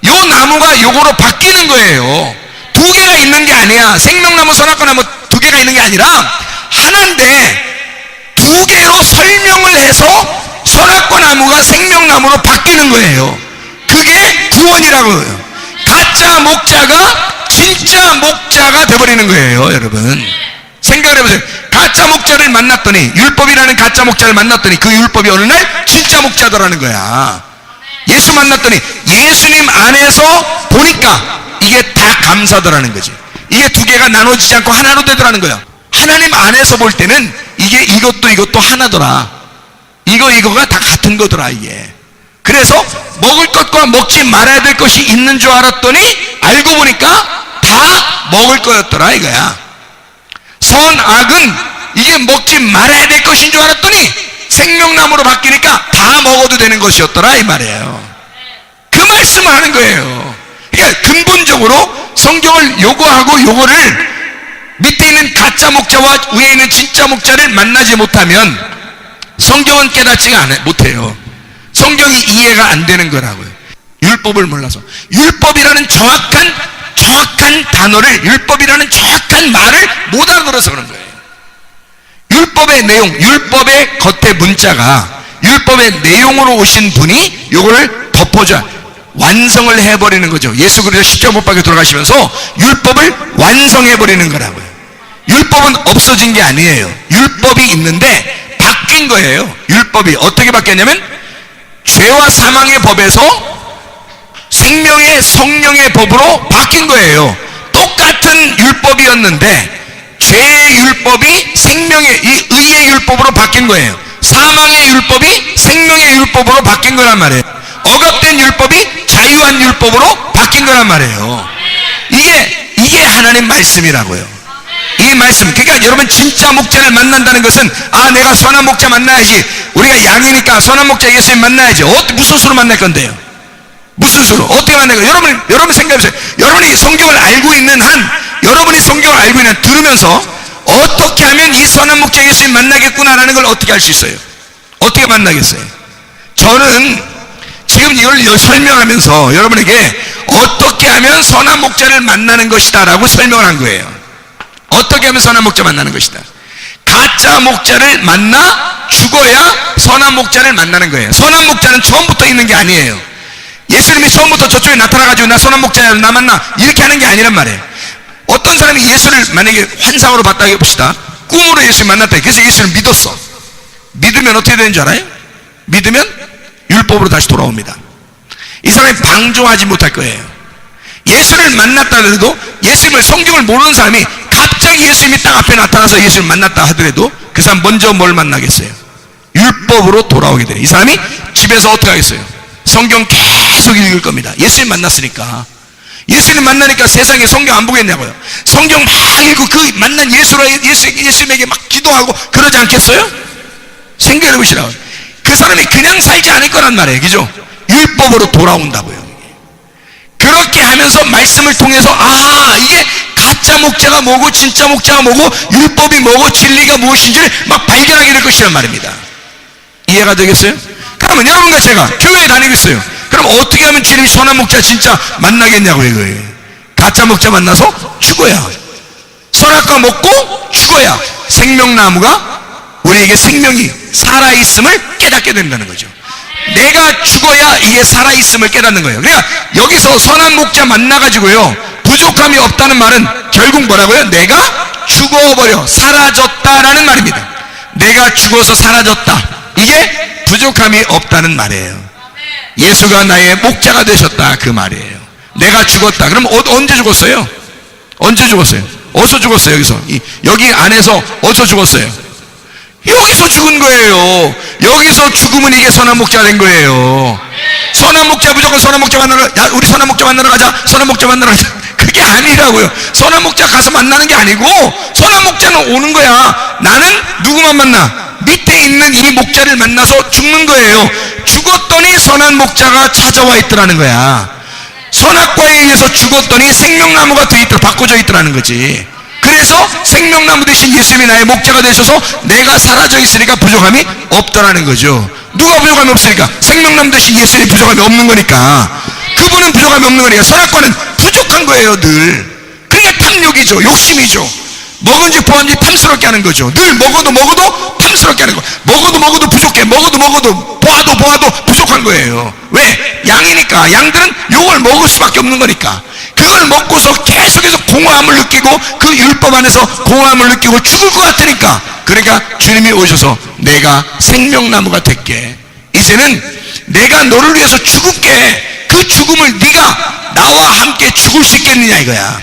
Speaker 1: 요 나무가 요거로 바뀌는 거예요. 두 개가 있는 게 아니야. 생명나무, 선악과 나무 두 개가 있는 게 아니라 하나인데 두 개로 설명을 해서 선악과 나무가 생명나무로 바뀌는 거예요. 그게 구원이라고 해요. 가짜 목자가 진짜 목자가 돼버리는 거예요. 여러분, 생각을 해보세요. 가짜 목자를 만났더니, 율법이라는 가짜 목자를 만났더니 그 율법이 어느 날 진짜 목자더라는 거야. 예수 만났더니 예수님 안에서 보니까 이게 다 감사더라는 거지. 이게 두 개가 나눠지지 않고 하나로 되더라는 거야. 하나님 안에서 볼 때는 이게 이것도 하나더라. 이거가 다 같은 거더라 이게. 그래서 먹을 것과 먹지 말아야 될 것이 있는 줄 알았더니 알고 보니까 다 먹을 거였더라 이거야. 선악은 이게 먹지 말아야 될 것인 줄 알았더니 생명나무로 바뀌니까 다 먹어도 되는 것이었더라 이 말이에요. 그 말씀을 하는 거예요. 그러니까 근본적으로 성경을 요구하고 요거를 밑에 있는 가짜 목자와 위에 있는 진짜 목자를 만나지 못하면 성경은 깨닫지가 못해요. 성경이 이해가 안 되는 거라고요. 율법을 몰라서. 율법이라는 정확한 단어를, 율법이라는 정확한 말을 못 알아들어서 그런 거예요. 율법의 내용, 율법의 겉에 문자가 율법의 내용으로 오신 분이 요거를 덮어줘야 완성을 해버리는 거죠. 예수 그리스도 십자가 못 박혀 돌아가시면서 율법을 완성해버리는 거라고요. 율법은 없어진 게 아니에요. 율법이 있는데 바뀐 거예요. 율법이 어떻게 바뀌었냐면 죄와 사망의 법에서 생명의 성령의 법으로 바뀐 거예요. 똑같은 율법이었는데 죄의 율법이 생명의 의의 율법으로 바뀐 거예요. 사망의 율법이 생명의 율법으로 바뀐 거란 말이에요. 억압된 율법이 자유한 율법으로 바뀐 거란 말이에요. 이게 하나님 말씀이라고요. 이 말씀, 그러니까 여러분 진짜 목자를 만난다는 것은 내가 선한 목자 만나야지, 우리가 양이니까 선한 목자 예수님 만나야지. 무슨 수로 만날 건데요? 무슨 수로? 어떻게 만날 거예요? 여러분 생각해보세요. 여러분이 성경을 알고 있는 한, 여러분이 성경을 알고 있는 한 들으면서 어떻게 하면 이 선한 목자 예수님 만나겠구나라는 걸 어떻게 알 수 있어요? 어떻게 만나겠어요? 저는 지금 이걸 설명하면서 여러분에게 어떻게 하면 선한 목자를 만나는 것이다 라고 설명을 한 거예요. 어떻게 하면 선한 목자 만나는 것이다. 가짜 목자를 만나 죽어야 선한 목자를 만나는 거예요. 선한 목자는 처음부터 있는 게 아니에요. 예수님이 처음부터 저쪽에 나타나가지고 나 선한 목자야 나 만나 이렇게 하는 게 아니란 말이에요. 어떤 사람이 예수를 만약에 환상으로 봤다 해봅시다. 꿈으로 예수를 만났다. 그래서 예수를 믿었어. 믿으면 어떻게 되는 줄 알아요? 믿으면 율법으로 다시 돌아옵니다. 이 사람이 방종하지 못할 거예요. 예수를 만났다 해도, 예수님을 성경을 모르는 사람이 갑자기 예수님이 딱 앞에 나타나서 예수를 만났다 하더라도 그 사람 먼저 뭘 만나겠어요? 율법으로 돌아오게 돼요. 이 사람이 집에서 어떻게 하겠어요? 성경 계속 읽을 겁니다. 예수님 만났으니까. 예수님 만나니까 세상에 성경 안 보겠냐고요. 성경 막 읽고 그 만난 예수님에게 막 기도하고 그러지 않겠어요? 생각해 보시라고. 그 사람이 그냥 살지 않을 거란 말이에요. 그죠? 율법으로 돌아온다고요. 그렇게 하면서 말씀을 통해서 이게 가짜 목자가 뭐고 진짜 목자가 뭐고 율법이 뭐고 진리가 무엇인지를 막 발견하게 될 것이란 말입니다. 이해가 되겠어요? 그러면 여러분과 제가 교회에 다니고 있어요. 그럼 어떻게 하면 주님이 선한 목자 진짜 만나겠냐고요. 이거예요. 가짜 목자 만나서 죽어야, 선악과 먹고 죽어야 생명나무가 우리에게 생명이 살아있음을 깨닫게 된다는 거죠. 내가 죽어야 이게 살아있음을 깨닫는 거예요. 그러니까 여기서 선한 목자 만나가지고요 부족함이 없다는 말은 결국 뭐라고요? 내가 죽어버려 사라졌다라는 말입니다. 내가 죽어서 사라졌다, 이게 부족함이 없다는 말이에요. 예수가 나의 목자가 되셨다 그 말이에요. 내가 죽었다. 그럼 언제 죽었어요? 언제 죽었어요? 어디서 죽었어요? 여기 안에서 어디서 죽었어요? 여기서 죽은 거예요. 여기서 죽으면 이게 선한 목자가 된 거예요. 선한 목자, 무조건 선한 목자 만나러, 야 우리 선한 목자 만나러 가자, 선한 목자 만나러 가자, 그게 아니라고요. 선한 목자 가서 만나는 게 아니고 선한 목자는 오는 거야. 나는 누구만 만나? 밑에 있는 이 목자를 만나서 죽는 거예요. 죽었더니 선한 목자가 찾아와 있더라는 거야. 선악과에 의해서 죽었더니 생명나무가 돼 있더라, 바꿔져 있더라는 거지. 그래서 생명나무 대신 예수님이 나의 목자가 되셔서 내가 사라져 있으니까 부족함이 없더라는 거죠. 누가 부족함이 없으니까? 생명나무 대신 예수님이 부족함이 없는 거니까. 그분은 부족함이 없는 거니까. 선악과는 부족한 거예요, 늘. 그러니까 탐욕이죠, 욕심이죠. 먹은지 보았는지 탐스럽게 하는 거죠. 늘 먹어도 탐스럽게 하는 거. 먹어도 부족해. 먹어도 보아도 부족한 거예요. 왜? 양이니까. 양들은 요걸 먹을 수밖에 없는 거니까. 그걸 먹고서 계속해서 공허함을 느끼고 그 율법 안에서 공허함을 느끼고 죽을 것 같으니까. 그러니까 주님이 오셔서 내가 생명나무가 될게, 이제는 내가 너를 위해서 죽을게. 그 죽음을 네가 나와 함께 죽을 수 있겠느냐 이거야.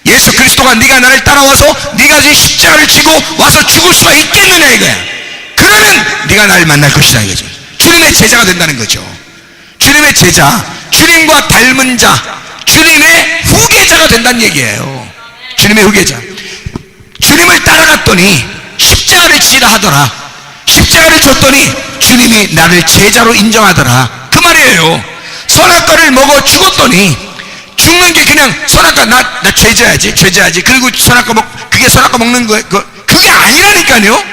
Speaker 1: 예수 그리스도가 네가 나를 따라와서 네가 이 십자가를 지고 와서 죽을 수가 있겠느냐 이거야. 그러면 네가 나를 만날 것이다 이거죠. 주님의 제자가 된다는 거죠. 주님의 제자, 주님과 닮은 자, 주님의 후계자가 된다는 얘기예요. 주님의 후계자. 주님을 따라갔더니 십자가를 지라 하더라. 십자가를 줬더니 주님이 나를 제자로 인정하더라 그 말이에요. 선악과를 먹어 죽었더니 죽는 게 그냥 선악과 나 죄져야지 그리고 그게 선악과 먹는 거 그게 아니라니까요.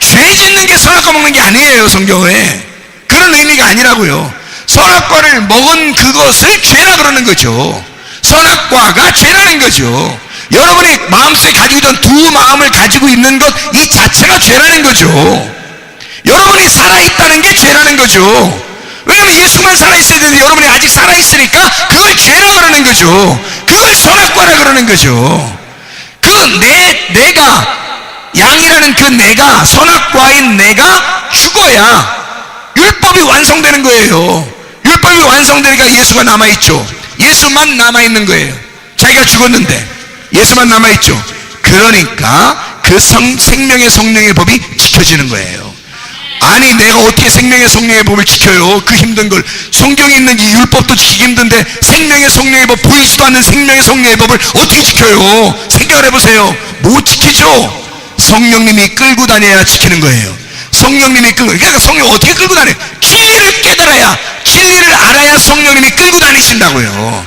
Speaker 1: 죄 짓는 게 선악과 먹는 게 아니에요. 성경에 그런 의미가 아니라고요. 선악과를 먹은 그것을 죄라 그러는 거죠. 선악과가 죄라는 거죠. 여러분이 마음속에 가지고 있던 두 마음을 가지고 있는 것 이 자체가 죄라는 거죠. 여러분이 살아있다는 게 죄라는 거죠. 왜냐면 예수만 살아있어야 되는데 여러분이 아직 살아있으니까 그걸 죄라 그러는 거죠. 그걸 선악과라 그러는 거죠. 그 양이라는 그 내가, 선악과인 내가 죽어야 율법이 완성되는 거예요. 율법이 완성되니까 예수가 남아있죠. 예수만 남아있는 거예요. 자기가 죽었는데 예수만 남아있죠. 그러니까 그 생명의 성령의 법이 지켜지는 거예요. 아니 내가 어떻게 생명의 성령의 법을 지켜요? 그 힘든 걸. 성경에 있는 이 율법도 지키기 힘든데 생명의 성령의 법, 보이지도 않는 생명의 성령의 법을 어떻게 지켜요? 생각을 해보세요. 못 지키죠. 성령님이 끌고 다녀야 지키는 거예요. 성령님이 그러니까 성령 어떻게 끌고 다녀요? 진리를 깨달아야, 진리를 알아야 성령님이 끌고 다니신다고요.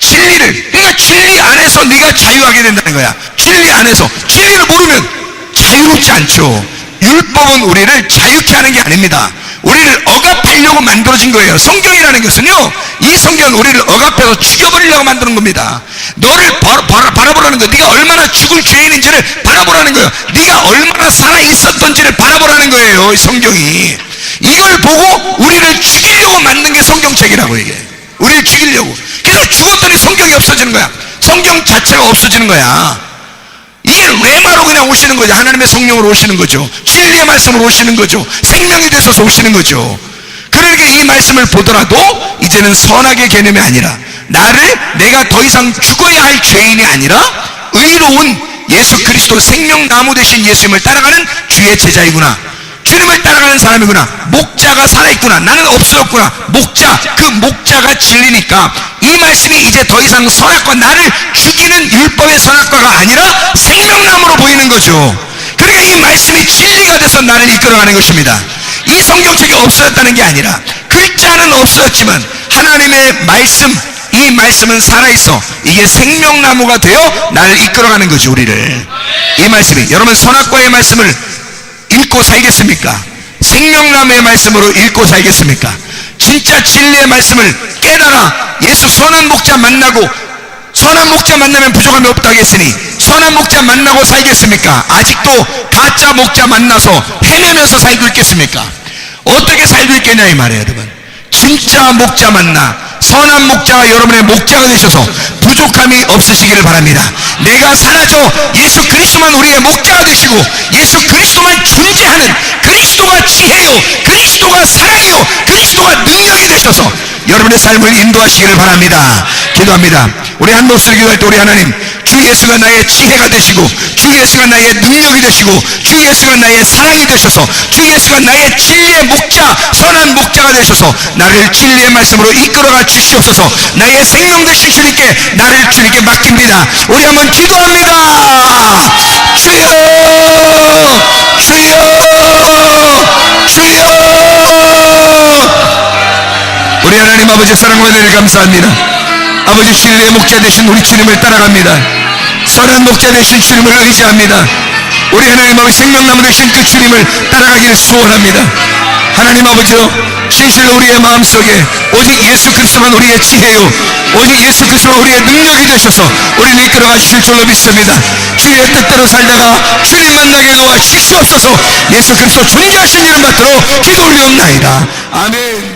Speaker 1: 그러니까 진리 안에서 네가 자유하게 된다는 거야. 진리 안에서. 진리를 모르면 자유롭지 않죠. 율법은 우리를 자유케 하는 게 아닙니다. 우리를 억압하려고 만들어진 거예요. 성경이라는 것은요, 이 성경은 우리를 억압해서 죽여버리려고 만드는 겁니다. 너를 바라보라는 거예요. 네가 얼마나 죽을 죄인인지를 바라보라는 거예요. 네가 얼마나 살아있었던지를 바라보라는 거예요. 이 성경이. 이걸 보고 우리를 죽이려고 만든 게 성경책이라고. 이게 우리를 죽이려고. 그래서 죽었더니 성경이 없어지는 거야. 성경 자체가 없어지는 거야. 이게 레마로 그냥 오시는 거죠. 하나님의 성령으로 오시는 거죠. 진리의 말씀으로 오시는 거죠. 생명이 되셔서 오시는 거죠. 그러니까 이 말씀을 보더라도 이제는 선악의 개념이 아니라 내가 더 이상 죽어야 할 죄인이 아니라 의로운 예수 그리스도 생명나무 되신 예수님을 따라가는 주의 제자이구나. 주님을 따라가는 사람이구나. 목자가 살아있구나. 나는 없어졌구나. 그 목자가 진리니까 이 말씀이 이제 더 이상 선악과, 나를 죽이는 율법의 선악과가 아니라 생명나무로 보이는 거죠. 그러니까 이 말씀이 진리가 돼서 나를 이끌어가는 것입니다. 이 성경책이 없어졌다는 게 아니라, 글자는 없어졌지만 하나님의 말씀, 이 말씀은 살아있어. 이게 생명나무가 되어 나를 이끌어가는 거죠. 우리를. 이 말씀이, 여러분 선악과의 말씀을 읽고 살겠습니까? 생명나무의 말씀으로 읽고 살겠습니까? 진짜 진리의 말씀을 깨달아 예수 선한 목자 만나고, 선한 목자 만나면 부족함이 없다 하겠으니 선한 목자 만나고 살겠습니까? 아직도 가짜 목자 만나서 헤매면서 살고 있겠습니까? 어떻게 살고 있겠냐 이 말이에요. 여러분, 진짜 목자 만나 선한 목자가 여러분의 목자가 되셔서 부족함이 없으시기를 바랍니다. 내가 사라져 예수 그리스도만 우리의 목자가 되시고 예수 그리스도만 존재하는, 그리스도가 지혜요, 그리스도가 사랑이요, 그리스도가 능력이 되셔서 여러분의 삶을 인도하시기를 바랍니다. 기도합니다. 우리 한 목소리 기도할 때 우리 하나님, 주 예수가 나의 지혜가 되시고 주 예수가 나의 능력이 되시고 주 예수가 나의 사랑이 되셔서 주 예수가 나의 진리의 목자, 선한 목자가 되셔서 나를 진리의 말씀으로 이끌어가 주시옵소서. 나의 생명 되신 주님께 나를 주님께 맡깁니다. 우리 한번 기도합니다. 주여, 주여, 주여. 우리 하나님 아버지 사랑과 은혜를 감사합니다. 아버지, 진리의 목자 되신 우리 주님을 따라갑니다. 선한 목자 되신 주님을 의지합니다. 우리 하나님 아버지 생명나무 되신 그 주님을 따라가기를 소원합니다. 하나님 아버지요, 진실로 우리의 마음속에 오직 예수 그리스도만 우리의 지혜요, 오직 예수 그리스도만 우리의 능력이 되셔서 우리를 이끌어가 주실 줄로 믿습니다. 주의 뜻대로 살다가 주님 만나게 도와 주시옵소서. 예수 그리스도 존귀하신 이름 받들어 기도 올리옵나이다. 아멘.